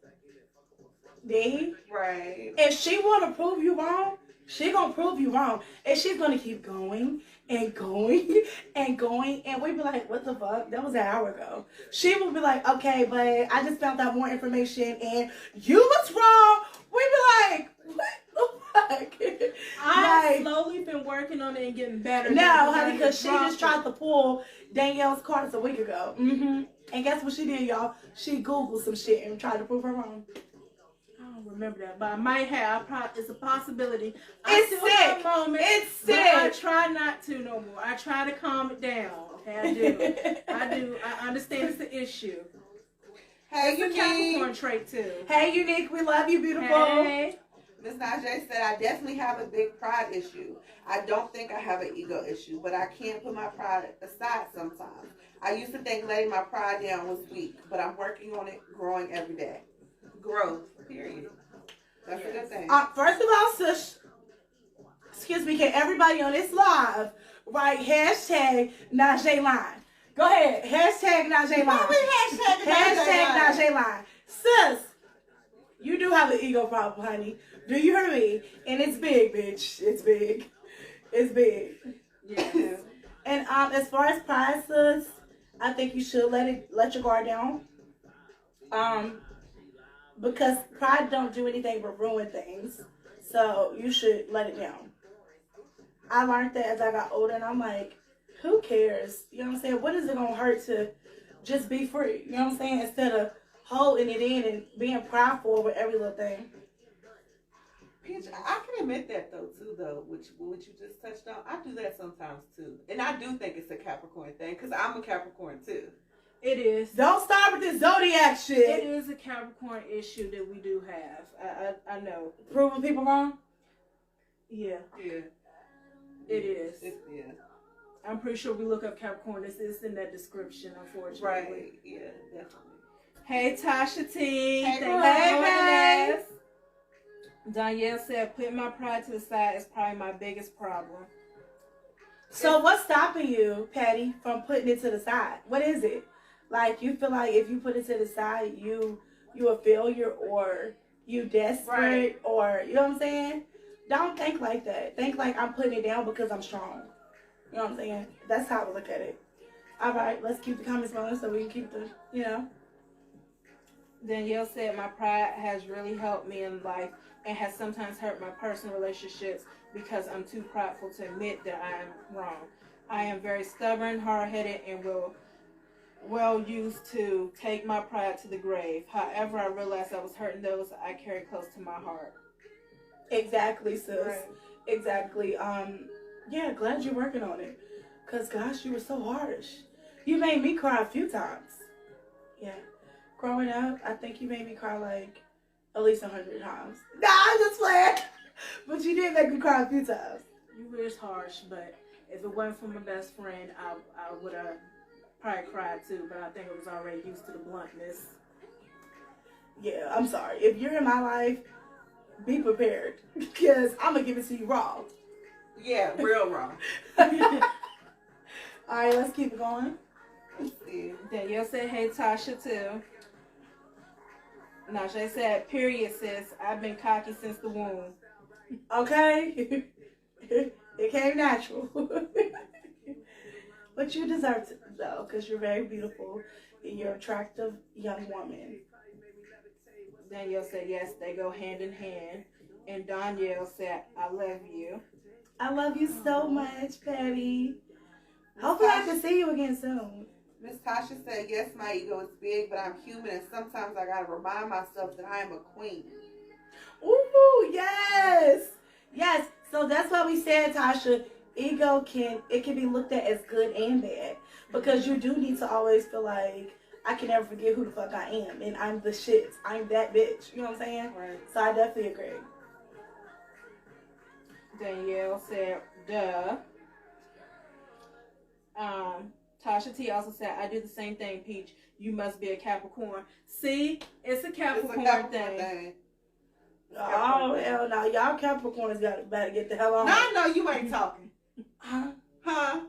D. Right. If she want to prove you wrong, she gonna prove you wrong, and she's gonna keep going and going and going, and we be like, what the fuck? That was an hour ago. She will be like, okay, but I just found out more information, and you was wrong. We be like, what the fuck? I've slowly been working on it and getting better. No, honey, because she just tried to pull Danielle's cards a week ago. And guess what she did, y'all? She Googled some shit and tried to prove her wrong. I don't remember that, but I might have. It's a possibility. It's I still sick. have moments, It's but sick. I try not to no more. I try to calm it down. Okay, I do. I do. I understand it's an issue. Hey, it's a Capricorn trait too. Hey, Unique, we love you, beautiful. Hey. Miss Najee said, I definitely have a big pride issue. I don't think I have an ego issue, but I can't put my pride aside sometimes. I used to think letting my pride down was weak, but I'm working on it, growing every day. Growth, period. That's a good thing. First of all, sis, excuse me, can everybody on this live write hashtag Najee Line? Go ahead. Hashtag Najee Line. Hashtag Najee Line. Sis, you do have an ego problem, honey. Do you hear me? And it's big, bitch. It's big. It's big. Yes. And as far as pride, sis, I think you should let your guard down. Because pride don't do anything but ruin things. So you should let it down. I learned that as I got older, and I'm like, who cares? You know what I'm saying? What is it gonna hurt to just be free? You know what I'm saying? Instead of holding it in and being prideful over every little thing. Peach, I can admit that which you just touched on. I do that sometimes too. And I do think it's a Capricorn thing, because I'm a Capricorn too. It is. Don't start with this zodiac shit. It is a Capricorn issue that we do have. I know. Proving people wrong? Yeah. Yeah. It is. Yeah. I'm pretty sure we look up Capricorn. It's in that description, unfortunately. Right. Yeah, definitely. Hey, Tasha T. Hey, Thank hey, you for hey. joining us. Danielle said, putting my pride to the side is probably my biggest problem. So what's stopping you, Patty, from putting it to the side? What is it? Like, you feel like if you put it to the side, you a failure, or you desperate, right. Or, you know what I'm saying? Don't think like that. Think like I'm putting it down because I'm strong. You know what I'm saying? That's how I look at it. All right, let's keep the comments going so we can keep the, you know. Danielle said, my pride has really helped me in life and has sometimes hurt my personal relationships because I'm too prideful to admit that I am wrong. I am very stubborn, hard-headed, and well used to take my pride to the grave. However, I realized I was hurting those I carry close to my heart. Exactly, sis. Right. Exactly. Yeah, glad you're working on it. Because, gosh, you were so harsh. You made me cry a few times. Yeah. Growing up, I think you made me cry like at least 100 times. Nah, I'm just playing. But you did make me cry a few times. You were harsh, but if it wasn't for my best friend, I would have probably cried too, but I think I was already used to the bluntness. Yeah, I'm sorry. If you're in my life, be prepared. Because I'm going to give it to you raw. Yeah, real raw. All right, let's keep it going. Danielle said, hey, Tasha, too. Najee said, period, sis. I've been cocky since the womb. Okay? It came natural. But you deserve it, though, because you're very beautiful and you're an attractive young woman. Danielle said, yes, they go hand in hand. And Danielle said, I love you. I love you so much, Patty. Hopefully I can see you again soon. Miss Tasha said, yes, my ego is big, but I'm human, and sometimes I gotta remind myself that I am a queen. Ooh, yes. Yes. So that's why we said, Tasha, ego can be looked at as good and bad. Because you do need to always feel like I can never forget who the fuck I am. And I'm the shit. I'm that bitch. You know what I'm saying? Right. So I definitely agree. Danielle said, duh. Tasha T also said, I do the same thing, Peach. You must be a Capricorn. See, it's a Capricorn thing. Oh, hell no. Y'all Capricorns better get the hell on. No, no, you ain't talking. Huh? Huh?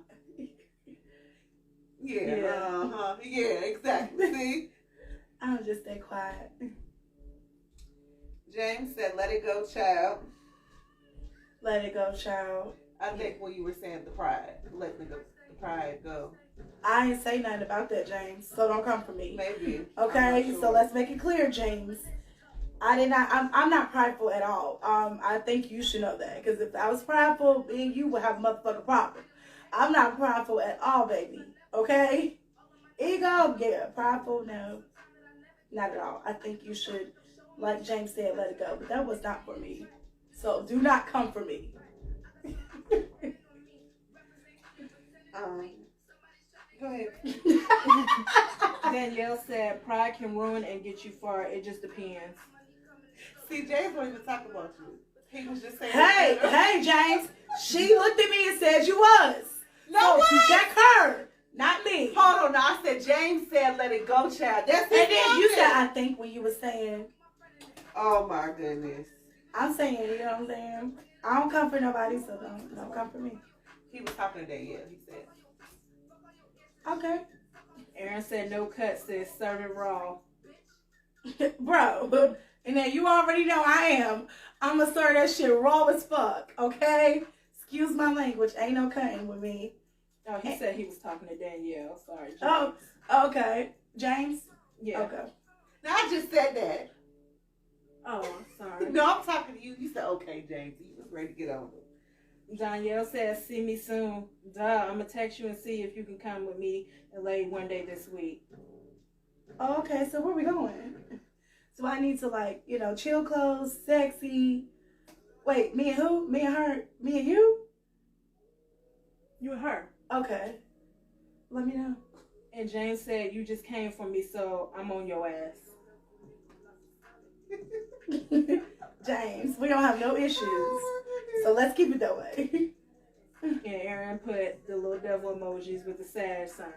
Yeah, yeah, exactly. See? I'll just stay quiet. James said, let it go, child. Let it go, child. I think when you were saying the pride, letting the pride go. I ain't say nothing about that, James. So don't come for me. Maybe. Okay, Sure. so let's make it clear, James. I'm not prideful at all. I think you should know that. Because if I was prideful, then you would have a motherfucking problem. I'm not prideful at all, baby. Okay? Ego, yeah. Prideful, no. Not at all. I think you should, like James said, let it go. But that was not for me. So do not come for me. Go ahead. Danielle said, pride can ruin and get you far. It just depends. See, James wasn't even talking about you. He was just saying. Hey, James. She looked at me and said you was. No way. Check her, not me. Hold on, now I said James said let it go, child. That's it. And then you said I think when you were saying. Oh my goodness. I'm saying, you know what I'm saying? I don't come for nobody, so don't come for me. He was talking today, yeah, he said. Okay. Aaron said no cut, sis. Serve it raw. Bro, and then you already know I am. I'm going to serve that shit raw as fuck, okay? Excuse my language. Ain't no cutting with me. Oh, he said he was talking to Danielle. Sorry, James. Oh, okay. James? Yeah. Okay. Now I just said that. Oh, I'm sorry. No, I'm talking to you. You said, okay, James. You was ready to get on it. Danielle says, see me soon. Duh, I'm going to text you and see if you can come with me in LA one day this week. Oh, okay, so where we going? So I need to, like, you know, chill clothes, sexy. Wait, me and who? Me and her? Me and you? You and her. Okay. Let me know. And James said, you just came for me, so I'm on your ass. James, we don't have no issues. So let's keep it that way. And Aaron put the little devil emojis with the sad sign.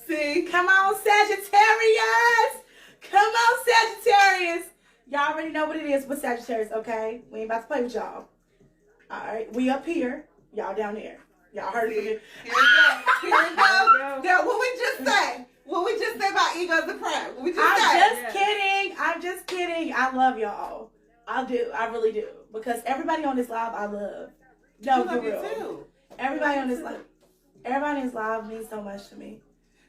See, come on, Sagittarius! Come on, Sagittarius! Y'all already know what it is with Sagittarius, okay? We ain't about to play with y'all. Alright, we up here. Y'all down there. Y'all heard it from me. Here we go. Here we go. Now, what we just say? What we just say about egos and pride? What we just say? I'm just kidding. I love y'all. I do. I really do. Because everybody on this live, I love. No, for real. Too. Everybody on this live means so much to me.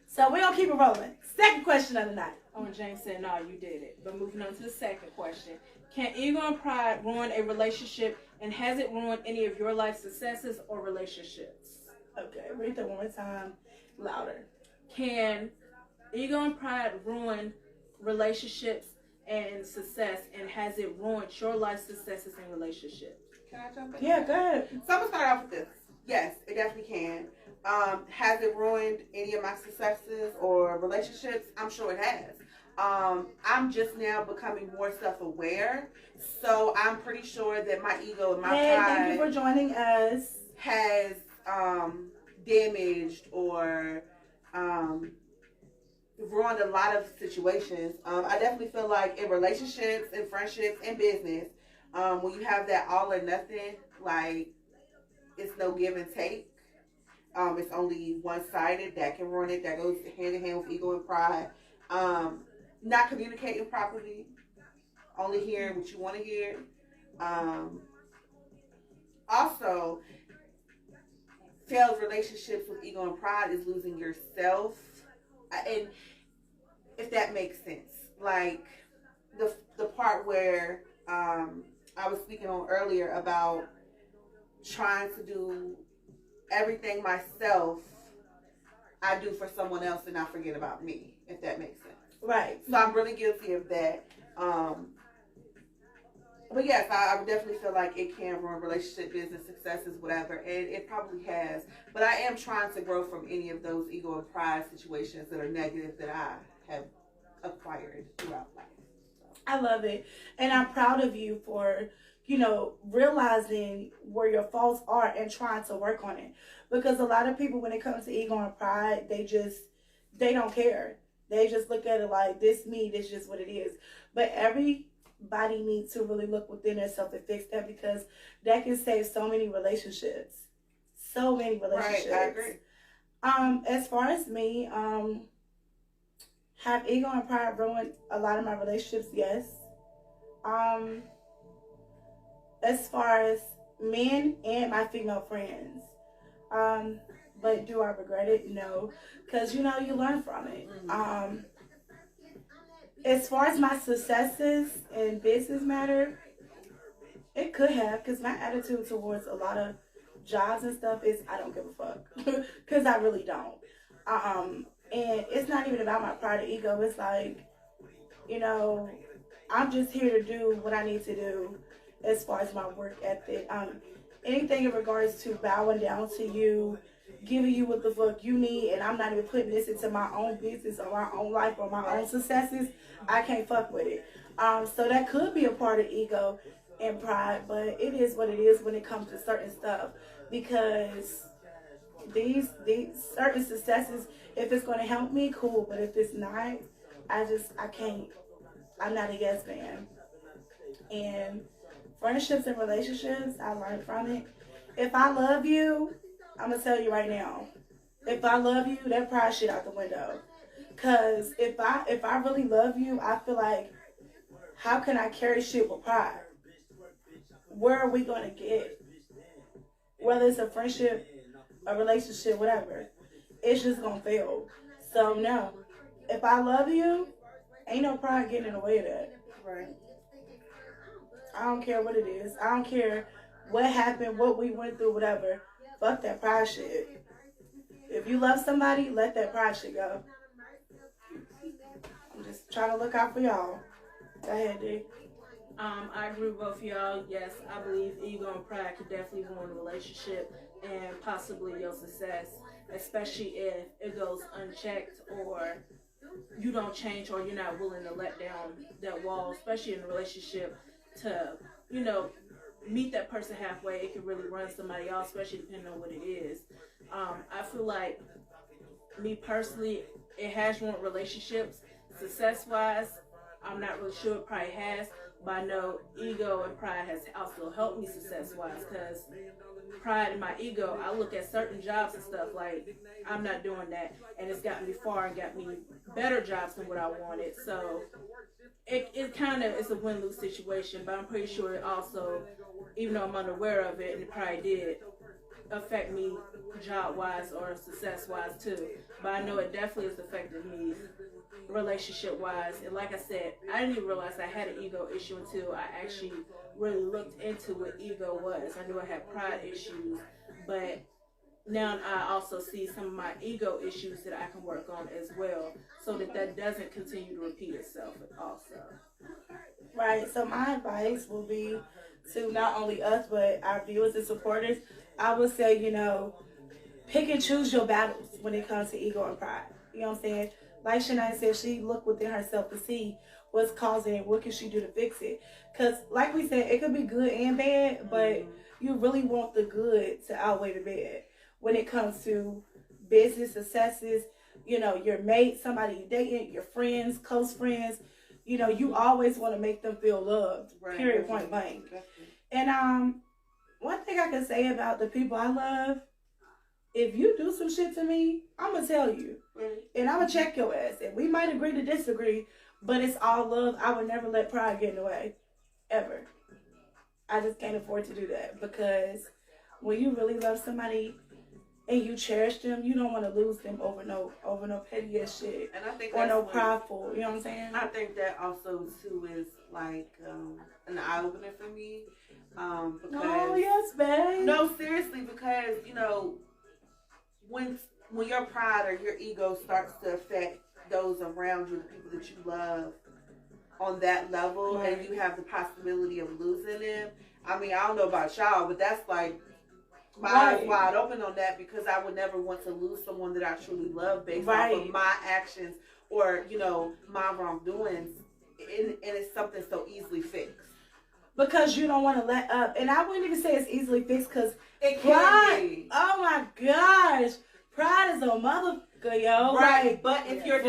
So we're going to keep it rolling. Second question of the night. Oh, and James said, no, you did it. But moving on to the second question. Can ego and pride ruin a relationship, and has it ruined any of your life successes or relationships? Okay, read that one more time. Louder. Can ego and pride ruin relationships and success, and has it ruined your life successes and relationships? Can I jump in? Yeah, go ahead. So I'm going to start off with this. Yes, it definitely can. Has it ruined any of my successes or relationships? I'm sure it has. I'm just now becoming more self-aware, so I'm pretty sure that my ego and my pride thank you for joining us. has damaged or ruined a lot of situations. I definitely feel like in relationships, in friendships, in business, when you have that all or nothing, like it's no give and take. It's only one-sided. That can ruin it. That goes hand in hand with ego and pride. Not communicating properly. Only hearing what you want to hear. Also, failed relationships with ego and pride is losing yourself. And if that makes sense. Like the part where I was speaking on earlier about trying to do everything myself, I do for someone else and I forget about me, if that makes sense. Right. So I'm really guilty of that. But yes, I would definitely feel like it can ruin relationship, business, successes, whatever, and it probably has. But I am trying to grow from any of those ego and pride situations that are negative that I have acquired throughout life. So. I love it. And I'm proud of you for, realizing where your faults are and trying to work on it. Because a lot of people, when it comes to ego and pride, they don't care. They just look at it like, this me, this just what it is. But everybody needs to really look within themselves and fix that, because that can save so many relationships. So many relationships. Right, I agree. As far as me, have ego and pride ruined a lot of my relationships? Yes. As far as men and my female friends. But do I regret it? No. Because, you learn from it. As far as my successes in business matter, it could have, because my attitude towards a lot of jobs and stuff is I don't give a fuck. Because I really don't. And it's not even about my pride or ego. It's like, I'm just here to do what I need to do as far as my work ethic. Anything in regards to bowing down to you, giving you what the fuck you need, and I'm not even putting this into my own business or my own life or my own successes, I can't fuck with it. So that could be a part of ego and pride, but it is what it is when it comes to certain stuff, because these certain successes, if it's going to help me, cool, but if it's not, I can't. I'm not a yes man. And friendships and relationships, I learned from it. If I love you, I'm going to tell you right now, if I love you, that pride shit out the window. Because if I really love you, I feel like, how can I carry shit with pride? Where are we going to get? Whether it's a friendship, a relationship, whatever, it's just going to fail. So no, if I love you, ain't no pride getting in the way of that. Right. I don't care what it is. I don't care what happened, what we went through, whatever. Fuck that pride shit. If you love somebody, let that pride shit go. I'm just trying to look out for y'all. Go ahead, D. I agree with both of y'all. Yes, I believe ego and pride could definitely ruin a relationship and possibly your success, especially if it goes unchecked or you don't change or you're not willing to let down that wall, especially in a relationship, to, meet that person halfway. It can really run somebody off, especially depending on what it is. I feel like, me personally, it has ruined relationships. Success-wise, I'm not really sure, it probably has, but I know ego and pride has also helped me success-wise, because pride and my ego, I look at certain jobs and stuff like, I'm not doing that, and it's gotten me far and got me better jobs than what I wanted. So it kind of is a win-lose situation, but I'm pretty sure it also, even though I'm unaware of it, and it probably did affect me job-wise or success-wise too, but I know it definitely has affected me relationship-wise. And like I said, I didn't even realize I had an ego issue until I actually really looked into what ego was. I knew I had pride issues, but now I also see some of my ego issues that I can work on as well, so that doesn't continue to repeat itself also. Right, so my advice will be to not only us, but our viewers and supporters. I would say, pick and choose your battles when it comes to ego and pride. You know what I'm saying? Like Shania said, she looked within herself to see what's causing it, what can she do to fix it. Because, like we said, it could be good and bad, but you really want the good to outweigh the bad. When it comes to business successes, your mate, somebody you're dating, your friends, close friends, you always want to make them feel loved, right, period, point blank. And one thing I can say about the people I love, if you do some shit to me, I'm going to tell you. And I'm going to check your ass. And we might agree to disagree, but it's all love. I would never let pride get in the way. Ever. I just can't afford to do that, because when you really love somebody and you cherish them, you don't want to lose them over no petty ass shit. And I think or no prideful, you know what I'm saying? I think that also too is like an eye opener for me. Because yes, babe. No, seriously, because when your pride or your ego starts to affect those around you, the people that you love, on that level, right. and you have the possibility of losing them. I mean, I don't know about y'all, but that's like my eyes wide open on that, because I would never want to lose someone that I truly love based off of my actions or my wrongdoings, and it's something so easily fixed. Because you don't want to let up, and I wouldn't even say it's easily fixed, because it pride. Can be. Oh my gosh, pride is a motherfucker, yo. Right, like, but if you're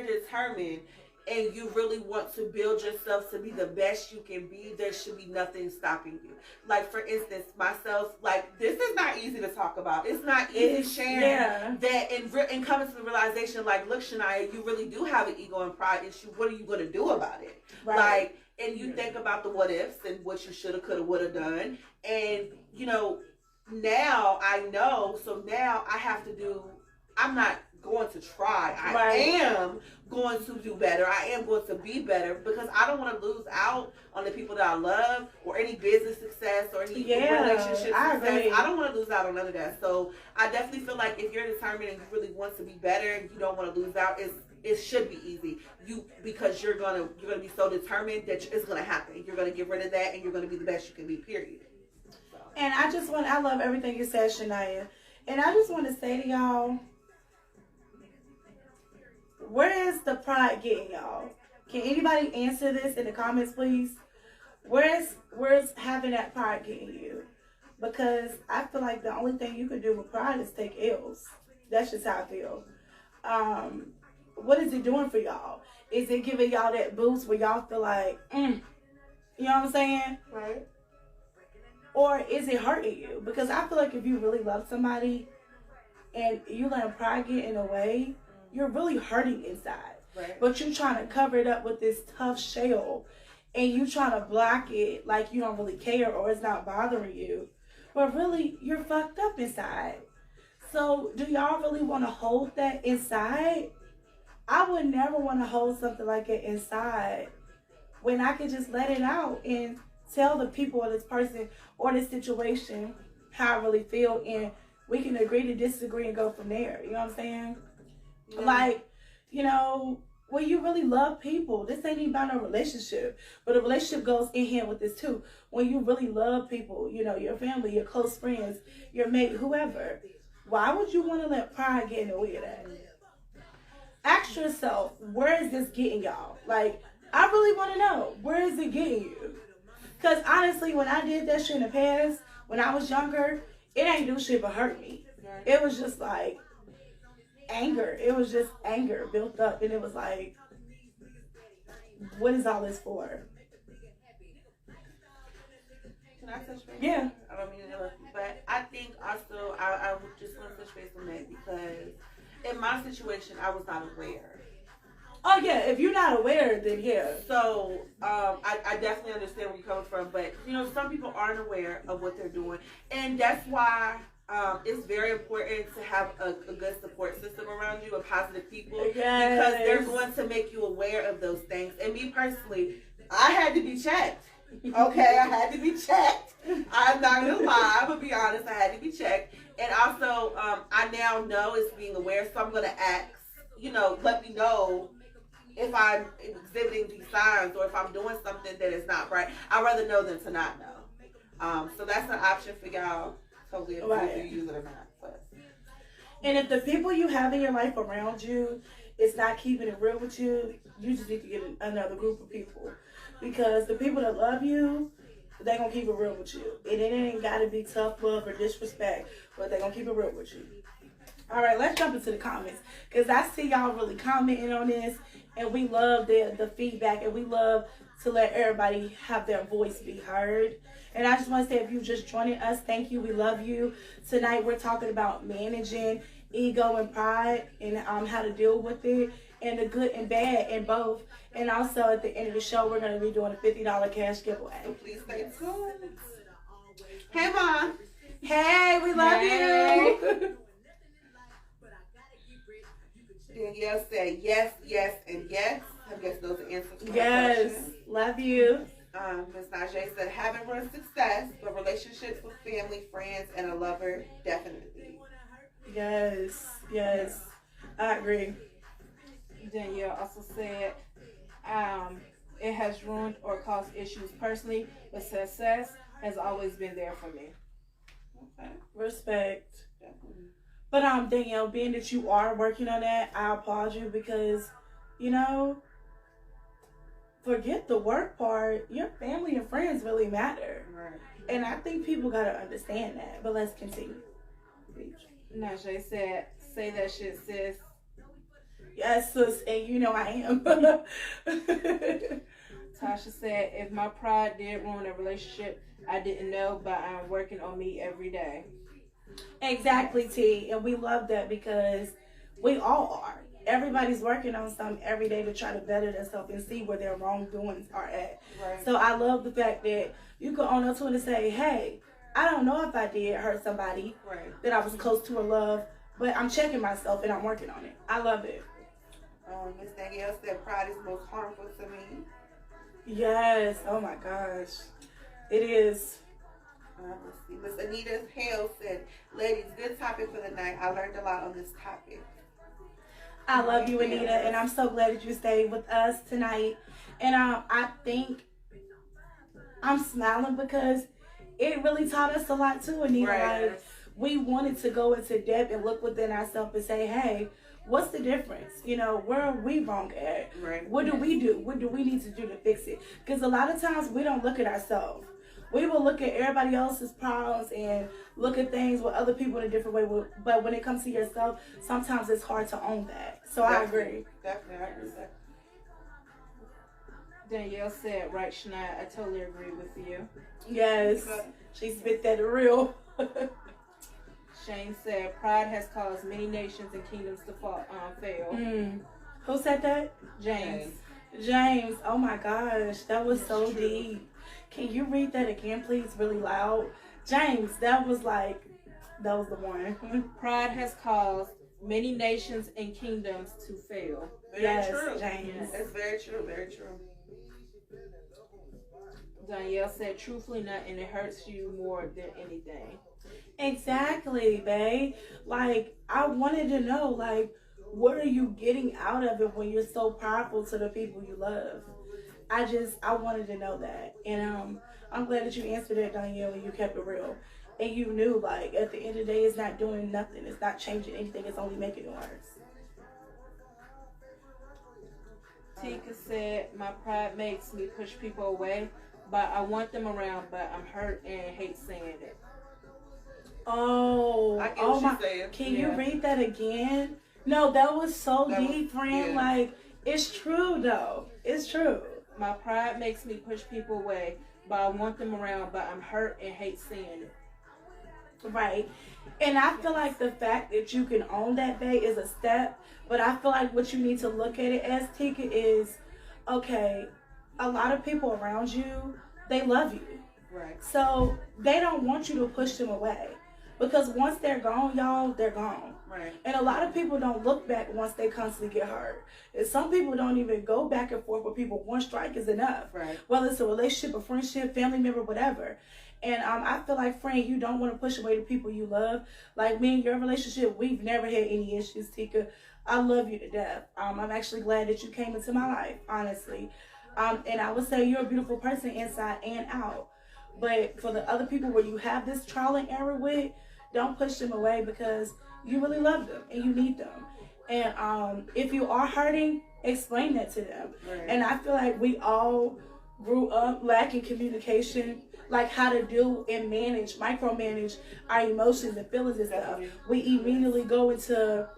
determined, and you really want to build yourself to be the best you can be, there should be nothing stopping you. Like, for instance, myself, like, this is not easy to talk about. It's not easy sharing that and coming to the realization, like, look, Shania, you really do have an ego and pride issue. What are you going to do about it? Right. Like, and you think about the what ifs and what you shoulda, coulda, woulda done. And, now I know, so now I have to do, I'm not going to try. I am going to do better. I am going to be better, because I don't want to lose out on the people that I love, or any business success, or any relationship success. I don't want to lose out on none of that. So I definitely feel like if you're determined and you really want to be better and you don't want to lose out, it should be easy. Because you're gonna be so determined that it's gonna happen. You're gonna get rid of that, and you're gonna be the best you can be. Period. So. And I love everything you said, Shania. And I just want to say to y'all, where is the pride getting y'all? Can anybody answer this in the comments, please? Where's having that pride getting you? Because I feel like the only thing you can do with pride is take L's. That's just how I feel. What is it doing for y'all? Is it giving y'all that boost where y'all feel like, you know what I'm saying? Right. Or is it hurting you? Because I feel like if you really love somebody and you let pride get in the way, you're really hurting inside. Right. But you're trying to cover it up with this tough shell, and you trying to block it like you don't really care or it's not bothering you. But really, you're fucked up inside. So do y'all really want to hold that inside? I would never want to hold something like it inside when I could just let it out and tell the people or this person or this situation how I really feel, and we can agree to disagree and go from there. You know what I'm saying? Yeah. Like, when you really love people, this ain't even about no relationship, but a relationship goes in hand with this too. When you really love people, your family, your close friends, your mate, whoever, why would you want to let pride get in the way of that? Ask yourself, where is this getting y'all? Like, I really want to know, where is it getting you? Because honestly, when I did that shit in the past, when I was younger, it ain't do shit but hurt me. It was just like anger. It was just anger built up, and it was like, what is all this for? Can I touch base? Yeah. I don't mean to interrupt you, but I think also I just want to touch base on that, because in my situation, I was not aware. Oh yeah, if you're not aware, then yeah. So I definitely understand where you're coming from, but some people aren't aware of what they're doing, and that's why it's very important to have a good support system around you, of positive people, because they're going to make you aware of those things. And me personally, I had to be checked. Okay, I had to be checked. I'm not gonna lie, I'm gonna be honest. I had to be checked, and also I now know it's being aware, so I'm gonna ask. Let me know if I'm exhibiting these signs, or if I'm doing something that is not right. I'd rather know than to not know. So that's an option for y'all. Totally up to if you use it or not. But. And if the people you have in your life around you is not keeping it real with you, you just need to get another group of people. Because the people that love you, they're going to keep it real with you. And it ain't got to be tough love or disrespect, but they're going to keep it real with you. All right, let's jump into the comments, because I see y'all really commenting on this, and we love the feedback, and we love to let everybody have their voice be heard. And I just want to say, if you just joining us, thank you. We love you. Tonight we're talking about managing ego and pride, and how to deal with it, and the good and bad in both. And also at the end of the show, we're going to be doing a $50 cash giveaway. So please stay tuned. Hey, Mom. Hey, we love you. Danielle said yes, yes, and yes. I guess those are answers to my yes, question. love you. Ms. Najee said, haven't run success, but relationships with family, friends, and a lover, definitely. Yes, yes, I agree. Danielle also said, it has ruined or caused issues personally, but success has always been there for me. Okay, Respect. definitely. But Danielle, being that you are working on that, I applaud you because, you know, forget the work part. Your family and friends really matter, Right. and I think people gotta understand that. But let's continue. Najee said, say that shit, sis. Yes, sis, and you know I am. Tasha said, if my pride did ruin a relationship, I didn't know, but I'm working on me every day. Exactly, T. And we love that because we all are. Everybody's working on something every day to try to better themselves and see where their wrongdoings are at. Right. So I love the fact that you can own up to it and say, hey, I don't know if I did hurt somebody Right. that I was close to or love, but I'm checking myself and I'm working on it. I love it. Ms. Danielle said, pride is most harmful to me. Yes. Oh my gosh. It is. Let's see. Miss Anita Hale said, ladies, good topic for the night. I learned a lot on this topic. I love you, Anita, and I'm so glad that you stayed with us tonight. And I think I'm smiling because it really taught us a lot too, Anita. Right. Like, we wanted to go into depth and look within ourselves and say, hey, what's the difference? You know, where are we wrong at? Right. What do we do? What do we need to do to fix it? Because a lot of times we don't look at ourselves. We will look at everybody else's problems and look at things with other people in a different way. But when it comes to yourself, sometimes it's hard to own that. So I agree. Definitely, I agree with that. Danielle said, right, Shania, I totally agree with you. Yes, she spit that real. Shane said, pride has caused many nations and kingdoms to fail. Who said that? James. James. Oh my gosh, that was so deep. Can you read that again, please, really loud? James, that was the one. Pride has caused many nations and kingdoms to fail. Yes, Very true. James. That's very true, very true. Danielle said, truthfully not, and it hurts you more than anything. Exactly, babe. Like, I wanted to know, what are you getting out of it when you're so powerful to the people you love? I wanted to know that. And I'm glad that you answered that, Danielle, and you kept it real. And you knew, at the end of the day, it's not doing nothing. It's not changing anything. It's only making it worse. Tika said, my pride makes me push people away, but I want them around, but I'm hurt and hate saying it. Oh, I get what my! she's saying. Can you read that again? No, that was so deep, friend. Yeah. It's true though. It's true. My pride makes me push people away, but I want them around, but I'm hurt and hate seeing it. Right. And I feel like the fact that you can own that, babe, is a step. But I feel like what you need to look at it as, Tika, is, okay, a lot of people around you, they love you. Right. So they don't want you to push them away. Because once they're gone, y'all, they're gone. Right. And a lot of people don't look back once they constantly get hurt. And some people don't even go back and forth with people. One strike is enough. Right. Whether it's a relationship, a friendship, family member, whatever. And I feel like, friend, you don't want to push away the people you love. Like me and your relationship, we've never had any issues, Tika. I love you to death. I'm actually glad that you came into my life, honestly. And I would say you're a beautiful person inside and out. But for the other people where you have this trial and error with, don't push them away because you really love them and you need them. And if you are hurting, explain that to them. Right. And I feel like we all grew up lacking communication, like how to deal and micromanage our emotions and feelings and stuff. We immediately go into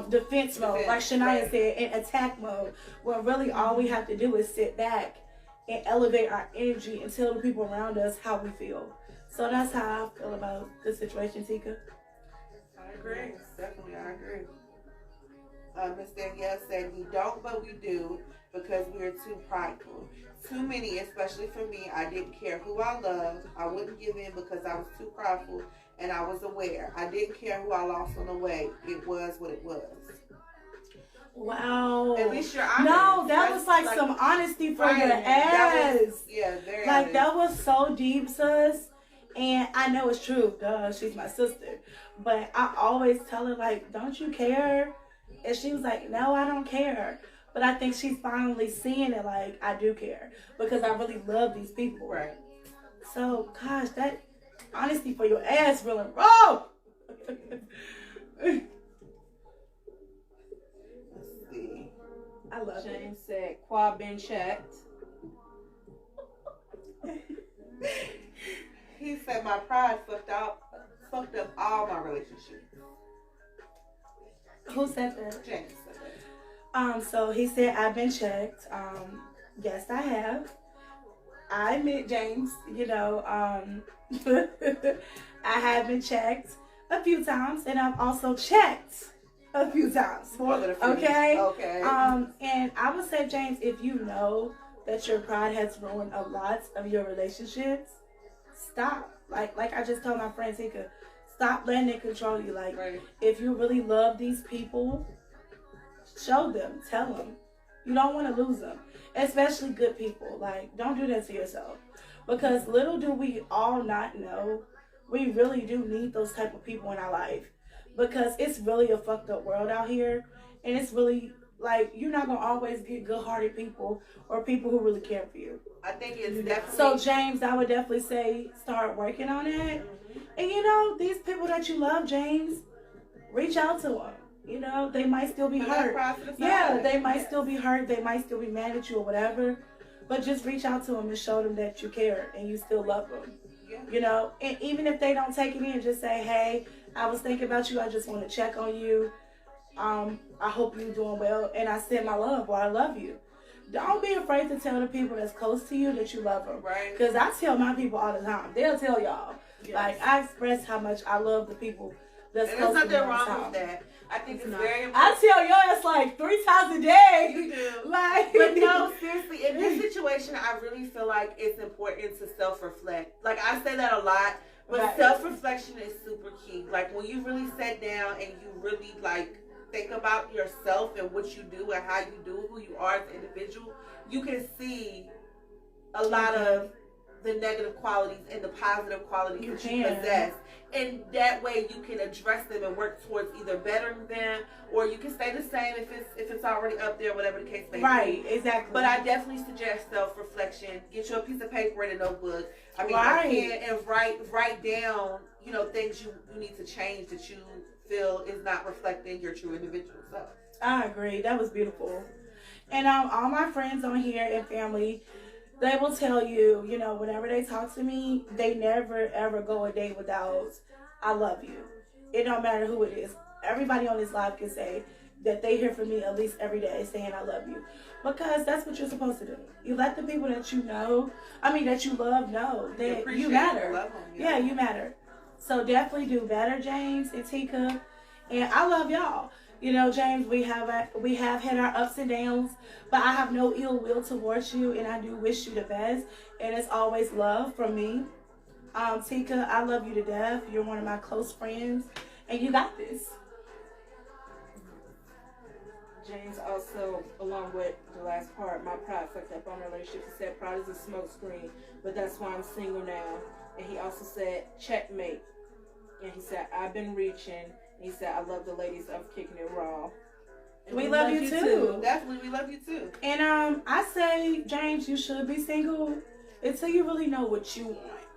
defense mode, like Shania said, and attack mode, where really all we have to do is sit back and elevate our energy and tell the people around us how we feel. So that's how I feel about the situation, Tika. I agree. Definitely, I agree. Miss Danielle said, we don't, but we do, because we are too prideful. Too many, especially for me, I didn't care who I loved. I wouldn't give in because I was too prideful, and I was aware. I didn't care who I lost on the way. It was what it was. Wow. At least you're honest. No, that was like some honesty for your ass. Very like honest. that was so deep, sis. And I know it's true. Duh, she's my sister. But I always tell her, like, don't you care? And she was like, no, I don't care. But I think she's finally seeing it like, I do care. Because I really love these people. Right. So, gosh, that honesty for your ass really wrong. Let's see. I love it. James said, Qua been checked. He said my pride fucked up all my relationships. Who said that? James said that. So he said, I've been checked. Yes, I have. I admit, James, I have been checked a few times, and I've also checked a few times. More than a few. Okay? Okay. And I would say, James, if you know that your pride has ruined a lot of your relationships, stop. Like I just told my friend Tika, stop letting it control you. Like, right. If you really love these people, show them, tell them. You don't want to lose them, especially good people. Like, don't do that to yourself, because little do we all not know, we really do need those type of people in our life, because it's really a fucked up world out here, and it's really like you're not gonna always get good-hearted people or people who really care for you. I think it's definitely. So James, I would definitely say start working on it. And these people that you love, James, reach out to them. They might still be hurt. Yeah, they might still be hurt. They might still be mad at you or whatever. But just reach out to them and show them that you care and you still love them. Yeah. And even if they don't take it in, just say, hey, I was thinking about you. I just want to check on you. I hope you're doing well. And I send my love, or I love you. Don't be afraid to tell the people that's close to you that you love them. Right. Because I tell my people all the time. They'll tell y'all. Yes. Like, I express how much I love the people that's And close there's to me nothing all the wrong time. with that. I think it's not. very I important. tell your ass like 3 times a day. You do. Like, But no, seriously, in this situation, I really feel like it's important to self-reflect. Like, I say that a lot, but Right. self-reflection is super key. Like, when you really sit down and you really, think about yourself and what you do and how you do, who you are as an individual, you can see a lot of the negative qualities and the positive qualities You that you can. possess. And that way you can address them and work towards either bettering them, or you can stay the same if it's already up there, whatever the case may be. Right, exactly. But I definitely suggest self-reflection. Get you a piece of paper and a notebook. I mean, Right. a pen, and write down, things you need to change that you feel is not reflecting your true individual self. I agree. That was beautiful. And all my friends on here and family, they will tell you, whenever they talk to me, they never ever go a day without I love you. It don't matter who it is. Everybody on this live can say that they hear from me at least every day saying I love you. Because that's what you're supposed to do. You let the people that you love know that you matter. Love them, Yeah, you matter. So definitely do better, James and Tika. And I love y'all. James, we have had our ups and downs, but I have no ill will towards you, and I do wish you the best. And it's always love from me. Tika, I love you to death. You're one of my close friends, and you got this. James also, along with the last part, my pride fucked up on relationships. He said pride is a smoke screen, but that's why I'm single now. And he also said checkmate. And he said I've been reaching. And he said I love the ladies of Kickin' It Raw. And We love you too. Definitely, we love you too. And I say, James, you should be single until you really know what you want.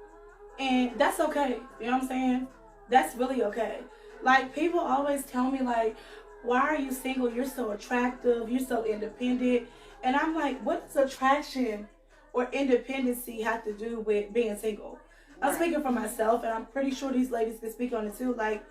And that's okay. You know what I'm saying? That's really okay. Like, people always tell me, like, why are you single? You're so attractive. You're so independent. And I'm like, what does attraction or independency have to do with being single? I'm Right. speaking for myself, and I'm pretty sure these ladies can speak on it too. Like,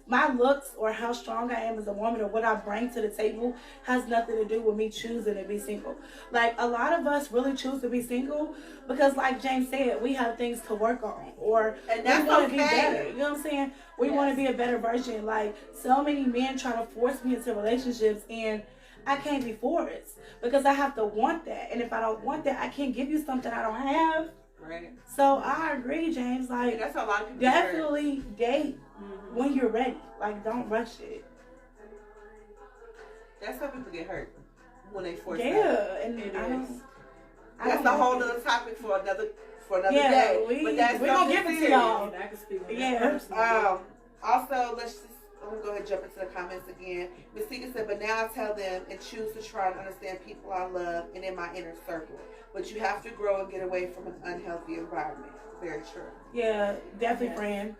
my looks or how strong I am as a woman or what I bring to the table has nothing to do with me choosing to be single. Like, a lot of us really choose to be single because, like James said, we have things to work on, or And that's we want to be okay. better. You know what I'm saying? We want to be a better version. Like, so many men try to force me into relationships, and I can't be forced because I have to want that. And if I don't want that, I can't give you something I don't have. Right. So I agree, James. Like, And that's how a lot of people definitely date when you're ready. Like, don't rush it. That's how people get hurt when they force Yeah, that. and It I is. don't. That's a whole other topic for another Yeah, day. we But that's gonna give it to y'all. And I can speak on Yeah. that personally. Also, I'm gonna go ahead and jump into the comments again. Miss Tika said, but now I tell them and choose to try to understand people I love and in my inner circle. But you have to grow and get away from an unhealthy environment. Very true. Yeah, definitely, Yeah. friend.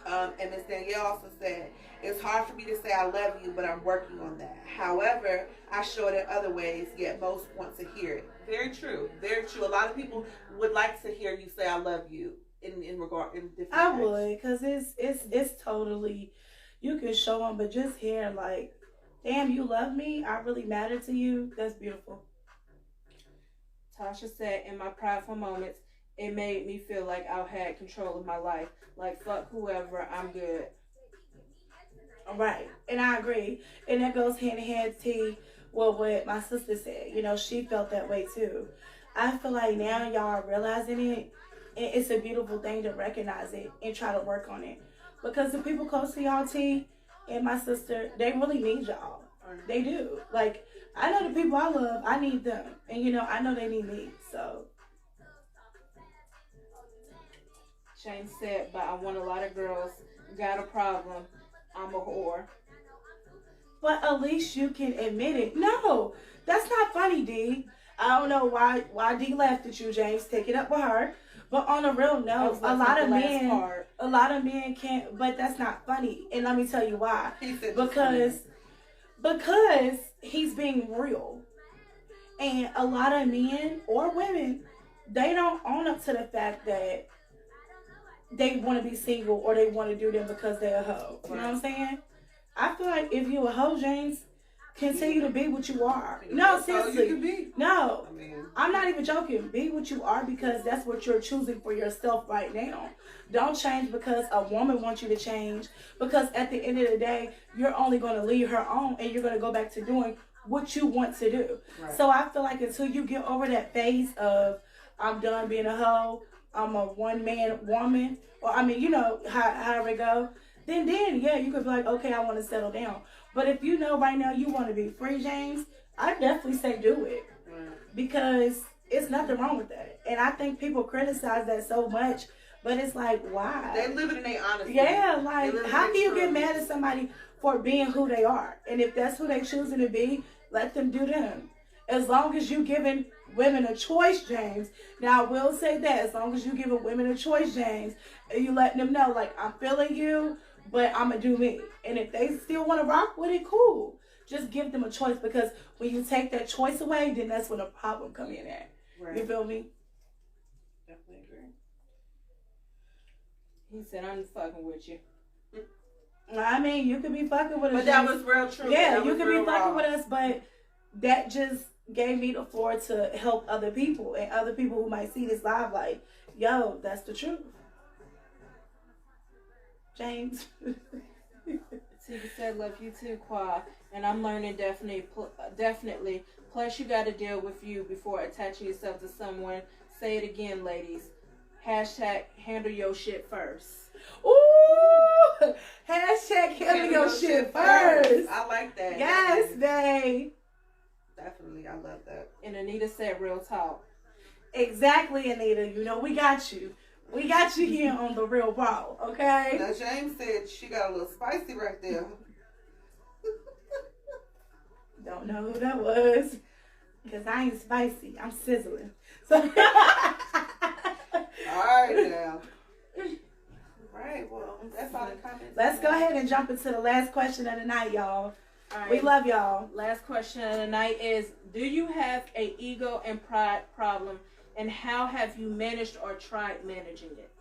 And Miss Danielle also said, it's hard for me to say I love you, but I'm working on that. However, I show it in other ways, yet most want to hear it. Very true. Very true. A lot of people would like to hear you say I love you in different I ways. would, cause it's totally, you can show them, but just hearing like, damn, you love me, I really matter to you. That's beautiful. Tasha said, in my prideful moments, it made me feel like I had control of my life. Like, fuck whoever, I'm good. Right, and I agree, and that goes hand in hand to what my sister said. You know, she felt that way too. I feel like now y'all are realizing it, and it's a beautiful thing to recognize it and try to work on it. Because the people close to y'all, T, and my sister, they really need y'all. They do. Like, I know the people I love, I need them, and you know, I know they need me. So. Shane said, but I want a lot of girls. Got a problem. I'm a whore. But at least you can admit it. No, that's not funny, D. I don't know why D laughed at you, James. Take it up with her. But on a real note, a lot of men can't. But that's not funny. And let me tell you why. Because he's being real. And a lot of men or women, they don't own up to the fact that they want to be single or they want to do them because they're a hoe. You know what I'm saying? I feel like if you a hoe, James, continue to be what you are. No, seriously. No. I'm not even joking. Be what you are because that's what you're choosing for yourself right now. Don't change because a woman wants you to change. Because at the end of the day, you're only going to leave her on and you're going to go back to doing what you want to do. Right. So I feel like until you get over that phase of I'm done being a hoe, I'm a one-man woman, or I mean, you know, however it go, then yeah, you could be like, okay, I want to settle down. But if you know right now you want to be free, James, I definitely say do it. Because it's nothing wrong with that. And I think people criticize that so much, but it's like, why? They live it in their honesty. Yeah, like, how can you get mad at somebody for being who they are? And if that's who they choosing to be, let them do them. As long as you giving women a choice, James. Now, I will say that. As long as you giving women a choice, James, and you letting them know, like, I'm feeling you, but I'm going to do me. And if they still want to rock with it, cool. Just give them a choice, because when you take that choice away, then that's when a problem come in at. Right. You feel me? Definitely agree. He said, I'm fucking with you. I mean, you could be fucking with us. But that was real true. Yeah, you could be fucking with us, but that just gave me the floor to help other people, and other people who might see this live like, yo, that's the truth. James. Tika said, love you too, Qua. And I'm learning definitely. Plus, you got to deal with you before attaching yourself to someone. Say it again, ladies. Hashtag handle your shit first. Ooh! Hashtag handle your shit first. I like that. Yes, babe. Definitely, I love that. And Anita said, real talk. Exactly, Anita. You know, we got you. We got you here on the real ball, okay? Now, James said she got a little spicy right there. Don't know who that was, because I ain't spicy. I'm sizzling. So. All right, now. Right, well, that's all the comments. Let's go ahead and jump into the last question of the night, y'all. All right. We love y'all. Last question of the night is, do you have a ego and pride problem, and how have you managed or tried managing it?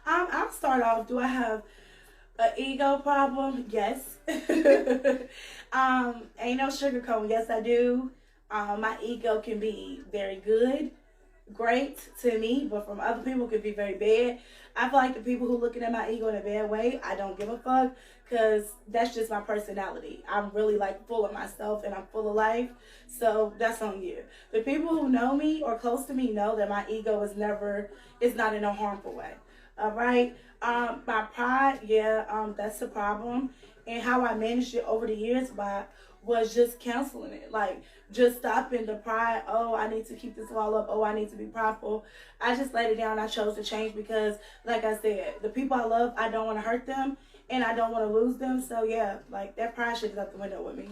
I'll start off. Do I have an ego problem? Yes. Ain't no sugarcoating. Yes, I do. My ego can be very good, great to me, but from other people could be very bad. I feel like the people who looking at my ego in a bad way, I don't give a fuck, because that's just my personality. I'm really like full of myself and I'm full of life, so that's on you. The people who know me or close to me know that my ego is not in a harmful way. All right. My pride, that's a problem. And how I managed it over the years was just counseling it. Like, just stopping the pride. Oh, I need to keep this wall up. Oh, I need to be prideful. I just laid it down. I chose to change because, like I said, the people I love, I don't want to hurt them. And I don't want to lose them. So, yeah, like, that pride shit is out the window with me.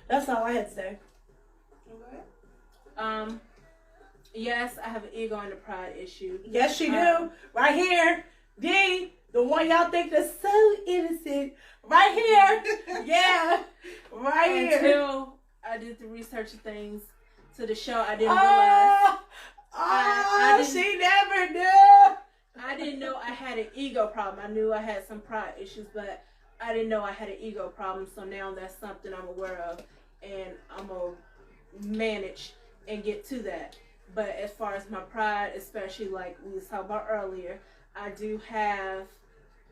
That's all I had to say. Okay. Yes, I have an ego and a pride issue. Yes, she do. Right here. D, the one y'all think that's so innocent. Right here. Yeah. Right here. Until I did the research of things to the show, I didn't realize. She never knew. I didn't know I had an ego problem. I knew I had some pride issues, but I didn't know I had an ego problem. So now that's something I'm aware of, and I'm going to manage and get to that. But as far as my pride, especially like we was talking about earlier, I do have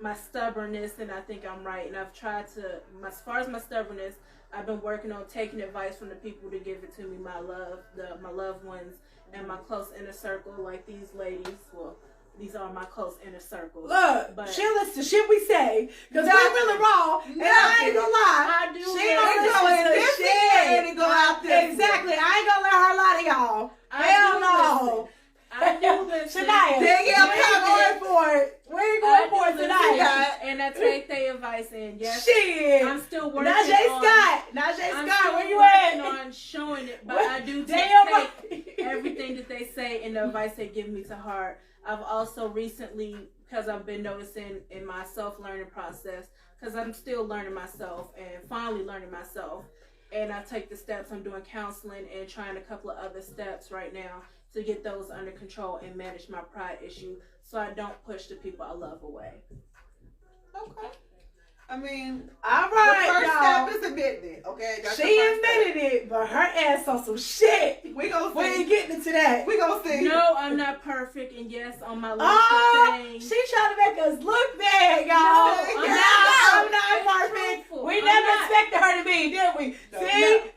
my stubbornness, and I think I'm right. And I've tried to, as far as my stubbornness, I've been working on taking advice from the people to give it to me, my loved ones, and my close inner circle, like these ladies. Well, these are my close inner circles. Look, but she listens to shit we say, because we're really wrong, and I ain't gonna lie. I do. She don't listen to shit. And go out there. Exactly. I ain't gonna let her lie to y'all. Hell no. I do listen. Shania, we ain't going for it. We ain't going for it tonight. And I take their advice in. Yes. Shit. I'm still working Najee on. Najee I'm Scott, still where you working at? on showing it, but I do take everything that they say and the advice they give me to heart. I've also recently, because I've been noticing in my self-learning process, because I'm still learning myself and finally learning myself, and I take the steps. I'm doing counseling and trying a couple of other steps right now to get those under control and manage my pride issue so I don't push the people I love away. Okay. I mean, all right, the first y'all. step is admitting it, okay? That's the She first admitted it, but her ass on some shit. We gonna see. We ain't getting into that. We gonna see. No, I'm not perfect, and yes, on my list Oh, of things. she trying to make us look bad, y'all. No, I'm not It's perfect. truthful. We I'm never not. expected her to be, did we? No.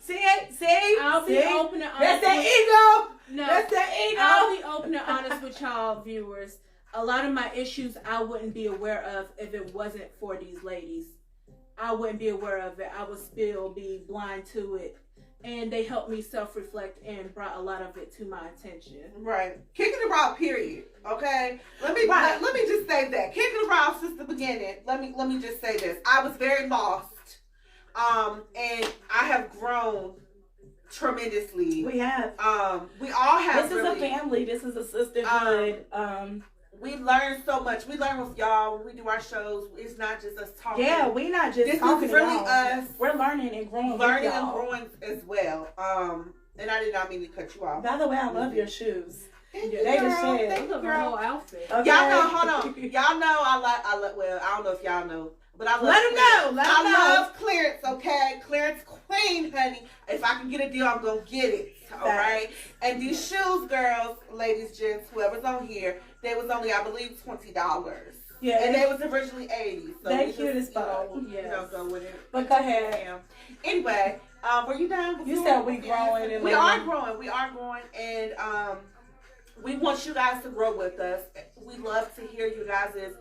See? I'll be open and honest. That's that ego. No, That's that ego. I'll be open and honest with y'all viewers. A lot of my issues I wouldn't be aware of if it wasn't for these ladies. I wouldn't be aware of it. I would still be blind to it. And they helped me self-reflect and brought a lot of it to my attention. Right. Kicking the Raw, period. Okay? Let me just say that. Kicking the Raw since the beginning. Let me just say this. I was very lost. And I have grown tremendously. We have. We all have. This is a family. This is a sisterhood. We learn so much. We learn with y'all when we do our shows. It's not just us talking. Yeah, we not just this talking. is really y'all. us. We're learning and growing. Learning with and y'all. growing as well. And I did not mean to cut you off. By the way, I love your shoes. Thank you, They girl. just said. Thank you, Look, my girl. whole outfit. Okay. Y'all know, hold on. Y'all know I love, well, I don't know if y'all know, but I love Let 'em clearance. know. Let 'em know. I love clearance, okay? Clearance queen, honey. If I can get a deal, I'm going to get it, all right? And these shoes, girls, ladies, gents, whoever's on here, they was only, I believe, $20. Yeah. And they was originally $80. So They we cute just, as fuck. You know, go with it. But go ahead. Yeah. Anyway, were you done? with You your- said we growing and we learning. are growing. We are growing, and we want you guys to grow with us. We love to hear you guys'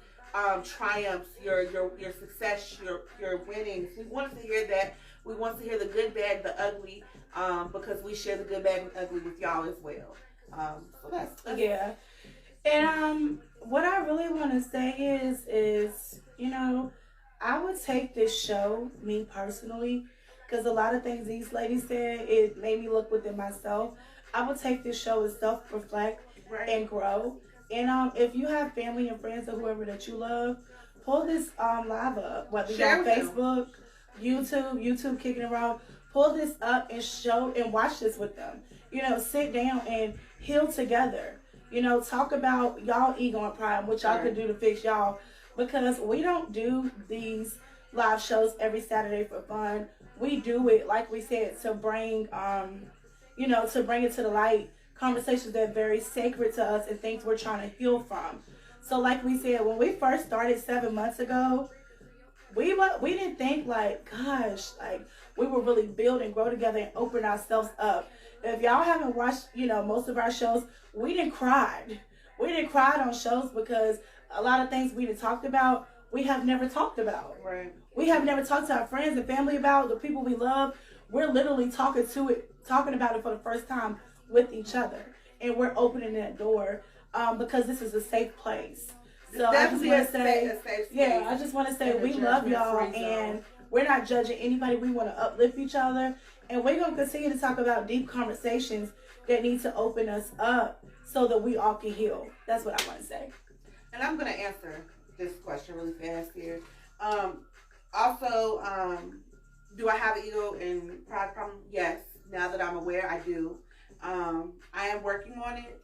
triumphs, your success, your winnings. We want to hear that. We want to hear the good, bad, the ugly, because we share the good, bad, and ugly with y'all as well. So that's Yeah. And what I really want to say is, you know, I would take this show, me personally, because a lot of things these ladies said, it made me look within myself. I would take this show and self-reflect right. and grow. And if you have family and friends or whoever that you love, pull this live up, whether you're on Share with Facebook, YouTube Kicking It Raw, pull this up and show and watch this with them. You know, sit down and heal together. You know, talk about y'all ego and pride and what y'all could do to fix y'all. Because we don't do these live shows every Saturday for fun. We do it, like we said, to bring, you know, to bring it to the light. Conversations that are very sacred to us and things we're trying to heal from. So like we said, when we first started 7 months ago, we didn't think like, gosh, like we would really build and grow together and open ourselves up. If y'all haven't watched, you know, most of our shows, we didn't cry. We didn't cry on shows because a lot of things we talked about, we have never talked about. Right. We have never talked to our friends and family about the people we love. We're literally talking about it for the first time with each other, and we're opening that door because this is a safe place. So I just want to say, I just want to say we love y'all, and we're not judging anybody. We want to uplift each other, and we're gonna continue to talk about deep conversations that need to open us up so that we all can heal. That's what I want to say. And I'm gonna answer this question really fast here. Do I have an ego and pride problem? Yes. Now that I'm aware, I do. I am working on it.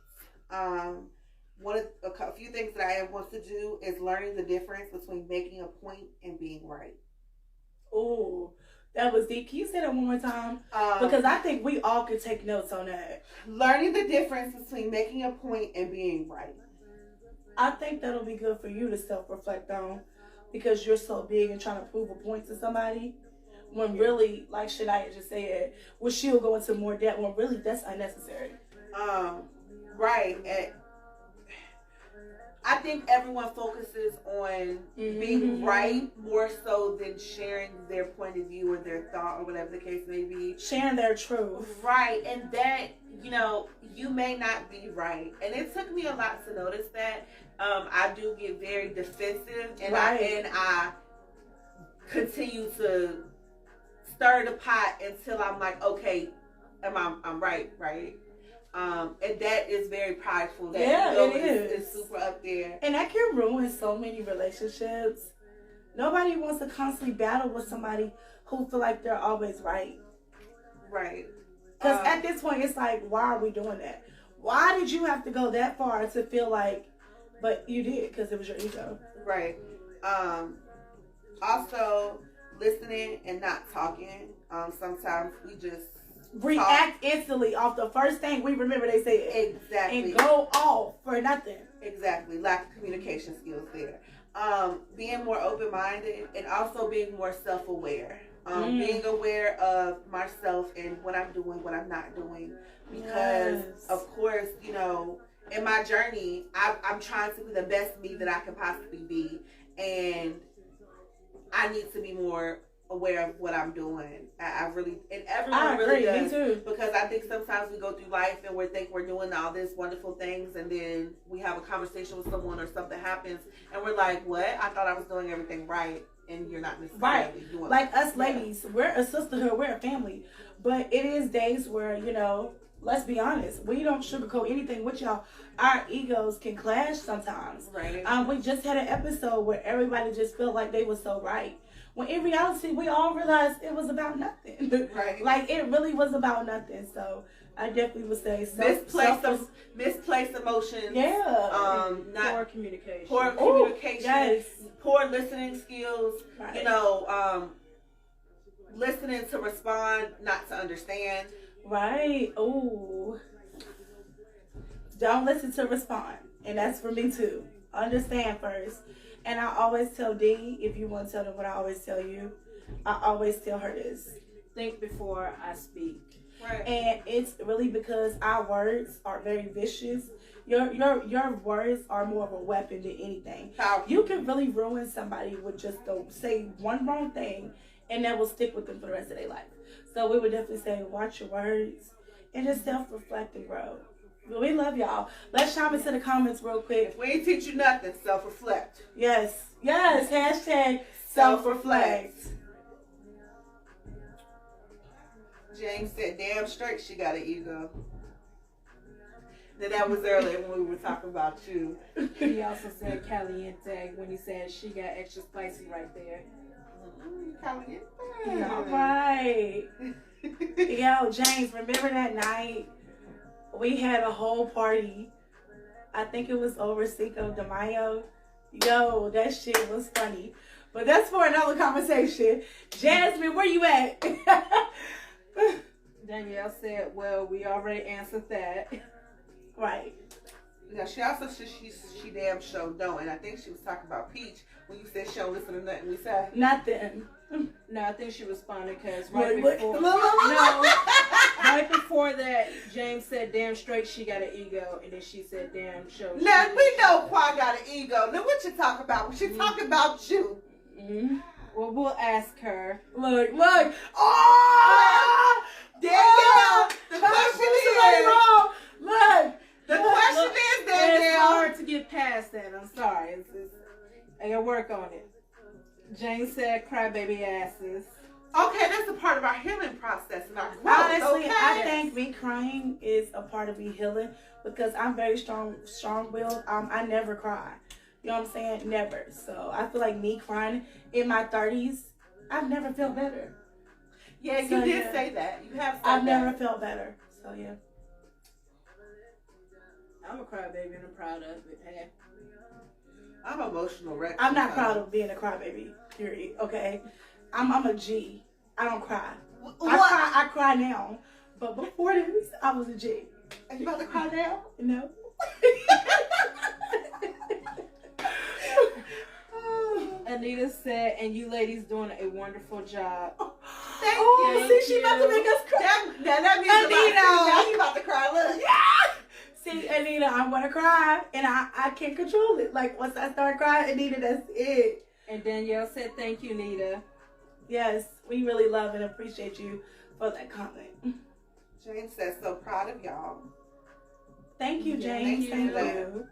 A few things that I want to do is learning the difference between making a point and being right. Oh, that was deep. Can you say that one more time? Because I think we all could take notes on that. Learning the difference between making a point and being right. I think that'll be good for you to self-reflect on, because you're so big and trying to prove a point to somebody, when really, like Shania just said, well, she'll go into more depth, when really that's unnecessary. Right. I think everyone focuses on being right more so than sharing their point of view or their thought or whatever the case may be. Sharing their truth. Right. And that, you may not be right. And it took me a lot to notice that. I do get very defensive, and I continue to stir the pot until I'm like, okay, I'm right? And that is very prideful. That ego is super up there. And that can ruin so many relationships. Nobody wants to constantly battle with somebody who feel like they're always right. Right. Because at this point, it's like, why are we doing that? Why did you have to go that far to feel like, but you did, because it was your ego. Right. Also, listening and not talking. Sometimes we just react instantly off the first thing we remember they said. Exactly. And go off for nothing. Exactly. Lack of communication skills there. Being more open-minded and also being more self-aware. Being aware of myself and what I'm doing, what I'm not doing. Because, of course, in my journey, I'm trying to be the best me that I can possibly be. And I need to be more aware of what I'm doing. I really, and everyone really does. Me too. Because I think sometimes we go through life and we think we're doing all these wonderful things, and then we have a conversation with someone or something happens, and we're like, what? I thought I was doing everything right. And you're not necessarily doing like us ladies, we're a sisterhood, we're a family. But it is days where, let's be honest, we don't sugarcoat anything with y'all. Our egos can clash sometimes. Right. We just had an episode where everybody just felt like they were so right. When in reality, we all realized it was about nothing. Right. Like, it really was about nothing. So I definitely would say misplaced emotions. Yeah. Poor communication. Poor communication. Yes. Poor listening skills. Right. Listening to respond, not to understand. Right. Ooh. Don't listen to respond. And that's for me too. Understand first. And I always tell Dee, if you want to tell them what I always tell you, I always tell her this. Think before I speak. Right. And it's really because our words are very vicious. Your words are more of a weapon than anything. Powerful. You can really ruin somebody with just say one wrong thing, and that will stick with them for the rest of their life. So we would definitely say, watch your words and just self-reflect and grow. But we love y'all. Let's chime into the comments real quick. If we ain't teach you nothing, self-reflect. Yes. Hashtag self-reflect. James said, damn straight she got an ego. Then that was earlier when we were talking about you. He also said caliente when he said she got extra spicy right there. Caliente. All right. Yo, James, remember that night? We had a whole party. I think it was over Cinco de Mayo. Yo, that shit was funny. But that's for another conversation. Jasmine, where you at? Danielle said, well, we already answered that. Right. Yeah, she also said she damn sure don't. And I think she was talking about Peach when you said she don't listen to nothing we say. Nothing. No, I think she responded because before. No. Right before that, James said, "Damn straight, she got an ego," and then she said, "Damn show." Now we know Qua got an ego. Now what you talking about? She talking about you. Mm-hmm. Well, we'll ask her. Look. Oh! Danielle, the Trying to question prove somebody is, wrong. Look. the question is, It's Danielle. hard to get past that. I'm sorry. I gotta work on it. Jane said, "Crybaby asses." Okay, that's a part of our healing process and our growth. Honestly, okay? I think me crying is a part of me healing because I'm very strong-willed. I never cry. You know what I'm saying? Never. So I feel like me crying in my 30s, I've never felt better. Yeah, you So, did yeah. say that. You have said I've that. never felt better. So yeah. I'm a crybaby and I'm proud of it. Hey. I'm emotional wreck. I'm not sometimes. proud of being a crybaby. Period. Okay. I'm a G. I don't cry. What? I cry now, but before this, I was a G. Are you about to cry now? No. Anita said, "And you ladies doing a wonderful job." Thank Oh, you. see, she about to make us cry. That means Anita. now you about to cry. Look. See, Anita, I'm gonna cry, and I can't control it. Like once I start crying, Anita, that's it. And Danielle said, "Thank you, Nita." Yes, we really love and appreciate you for that comment. James says, so proud of y'all. Thank you, Yeah, James. thank you Thank for you.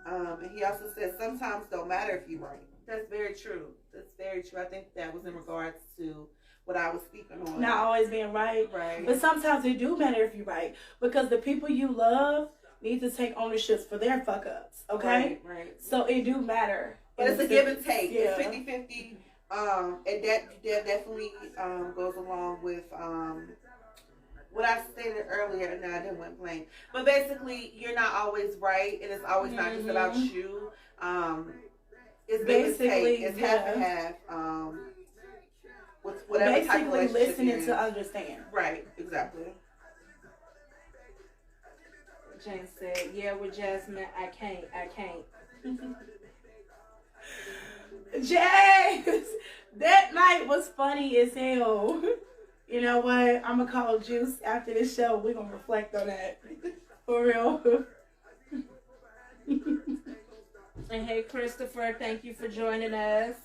And he also says, sometimes don't matter if you're right. That's very true. That's very true. I think that was in regards to what I was speaking on. Not always being right, Right. but sometimes it do matter if you're right because the people you love need to take ownership for their fuck ups. Okay, Right. so it do matter. But it's a give and take. Yeah. It's 50-50. And that definitely goes along with what I stated earlier, and now I didn't went blank. But basically, you're not always right, and it's always not just about you. It's basically it's half and half. With whatever type of Basically, relationship listening you're in. to understand. Right, exactly. Jane said, "Yeah, with Jasmine, I can't." James, that night was funny as hell. You know what? I'm gonna call Juice after this show. We're gonna reflect on that. For real. And hey, Christopher, thank you for joining us.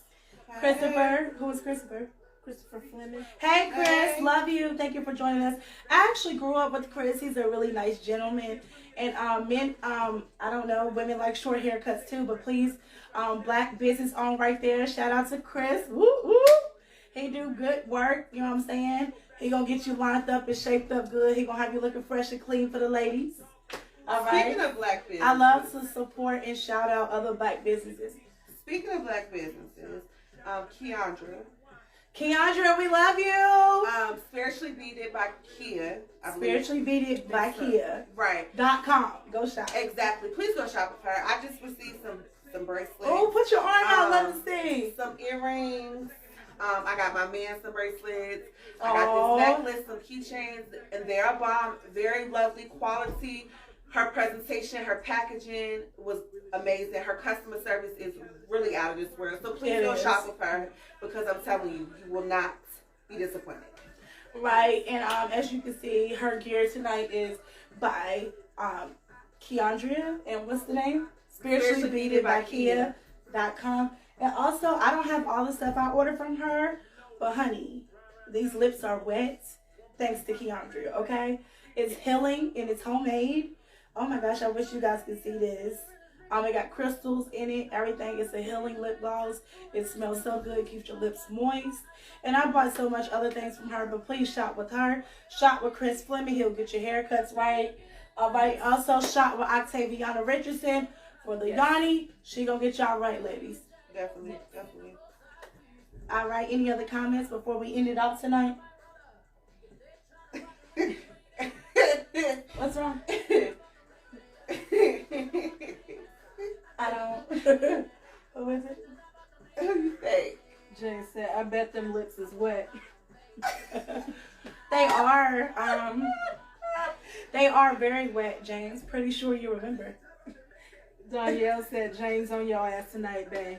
Christopher, who is Christopher? Christopher Fleming. Hey Chris, Hey. love you. Thank you for joining us. I actually grew up with Chris. He's a really nice gentleman. And men, I don't know, women like short haircuts too, but please, black business on right there. Shout out to Chris. Woo woo. He do good work, you know what I'm saying? He gonna get you lined up and shaped up good. He gonna have you looking fresh and clean for the ladies. All right. Speaking of black businesses, I love to support and shout out other black businesses. Speaking of black businesses, Keandra, we love you. Spiritually Beaded by Kia. I believe. Spiritually Beaded by Kia. Right. .com. Go shop. Exactly. Please go shop with her. I just received some bracelets. Oh, put your arm out. Let me see. Some earrings. I got my man some bracelets. I got Aw. this necklace, some keychains, and they're a bomb. Very lovely quality. Her presentation, her packaging was amazing. Her customer service is really out of this world. So please It go is. shop with her because I'm telling you, you will not be disappointed. Right, and as you can see, her gear tonight is by Keandria, and what's the name? Spiritually Beaded by Kia.com. And also, I don't have all the stuff I ordered from her, but honey, these lips are wet thanks to Keandria, okay? It's healing and it's homemade. Oh my gosh, I wish you guys could see this. It got crystals in it, everything. It's a healing lip gloss. It smells so good, keeps your lips moist. And I bought so much other things from her, but please shop with her. Shop with Chris Fleming. He'll get your haircuts right. All right. Also shop with Octaviana Richardson for the Yanni. She gonna get y'all right, ladies. Definitely. All right. Any other comments before we end it off tonight? What's wrong? I don't. Who is it? Who you think? Jane said, "I bet them lips is wet." They are. They are very wet, James. Pretty sure you remember. Danielle said, "James on your ass tonight, babe."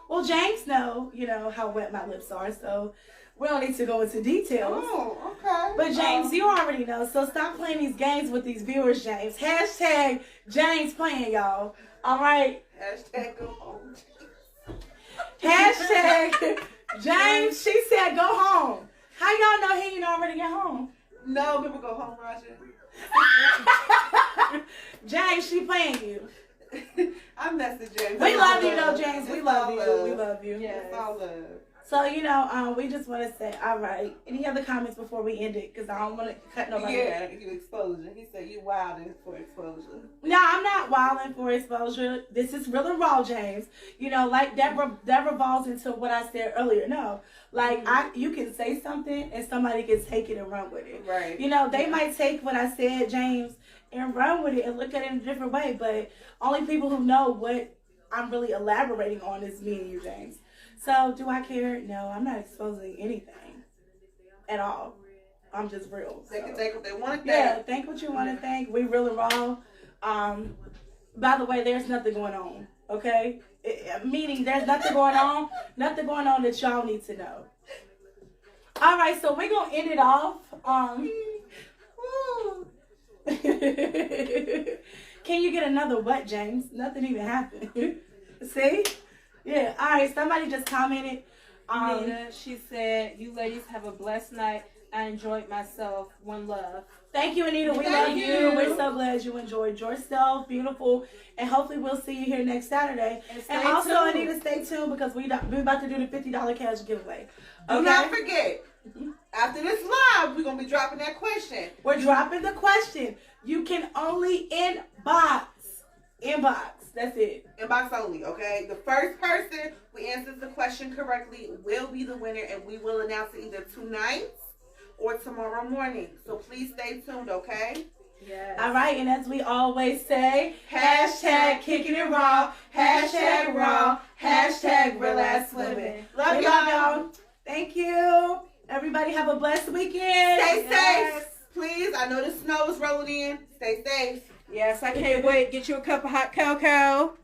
Well, James know, how wet my lips are, so We don't need to go into details. Oh, okay. But James, you already know. So stop playing these games with these viewers, James. Hashtag James playing, y'all. All right. Hashtag go home. Hashtag James. She said go home. How y'all know he didn't already get home? No, people go home, Roger. James, she playing you. I'm messing James. We love you though, James. We love you. We love you. It's all love. So, we just want to say, all right. Any other comments before we end it? Because I don't want to cut nobody Yeah, down. you exposure. He said you wilding for exposure. No, I'm not wilding for exposure. This is real and raw, James. Like Deborah falls into what I said earlier. No, like you can say something and somebody can take it and run with it. Right. They might take what I said, James, and run with it and look at it in a different way. But only people who know what I'm really elaborating on is me and you, James. So, do I care? No, I'm not exposing anything at all. I'm just real. They can take what they want to think. Yeah, think what you want to think. We real and raw. By the way, there's nothing going on, okay? Meaning there's nothing going on that y'all need to know. All right, so we're going to end it off. Can you get another what, James? Nothing even happened. See? Yeah, all right, somebody just commented. Nina, she said, you ladies have a blessed night. I enjoyed myself. One love. Thank you, Anita. We love you. We're so glad you enjoyed yourself. Beautiful. And hopefully we'll see you here next Saturday. And also, tuned. Anita, stay tuned because we're about to do the $50 cash giveaway. Okay? Do not forget, after this live, we're going to be dropping that question. We're dropping the question. You can only inbox. That's it. Inbox only, okay? The first person who answers the question correctly will be the winner, and we will announce it either tonight or tomorrow morning. So please stay tuned, okay? Yes. All right, and as we always say, hashtag kicking it raw, hashtag raw, hashtag real ass women. Love y'all. Thank you. Everybody have a blessed weekend. Stay safe. Please, I know the snow is rolling in. Stay safe. Yes, I can't wait. Get you a cup of hot cocoa.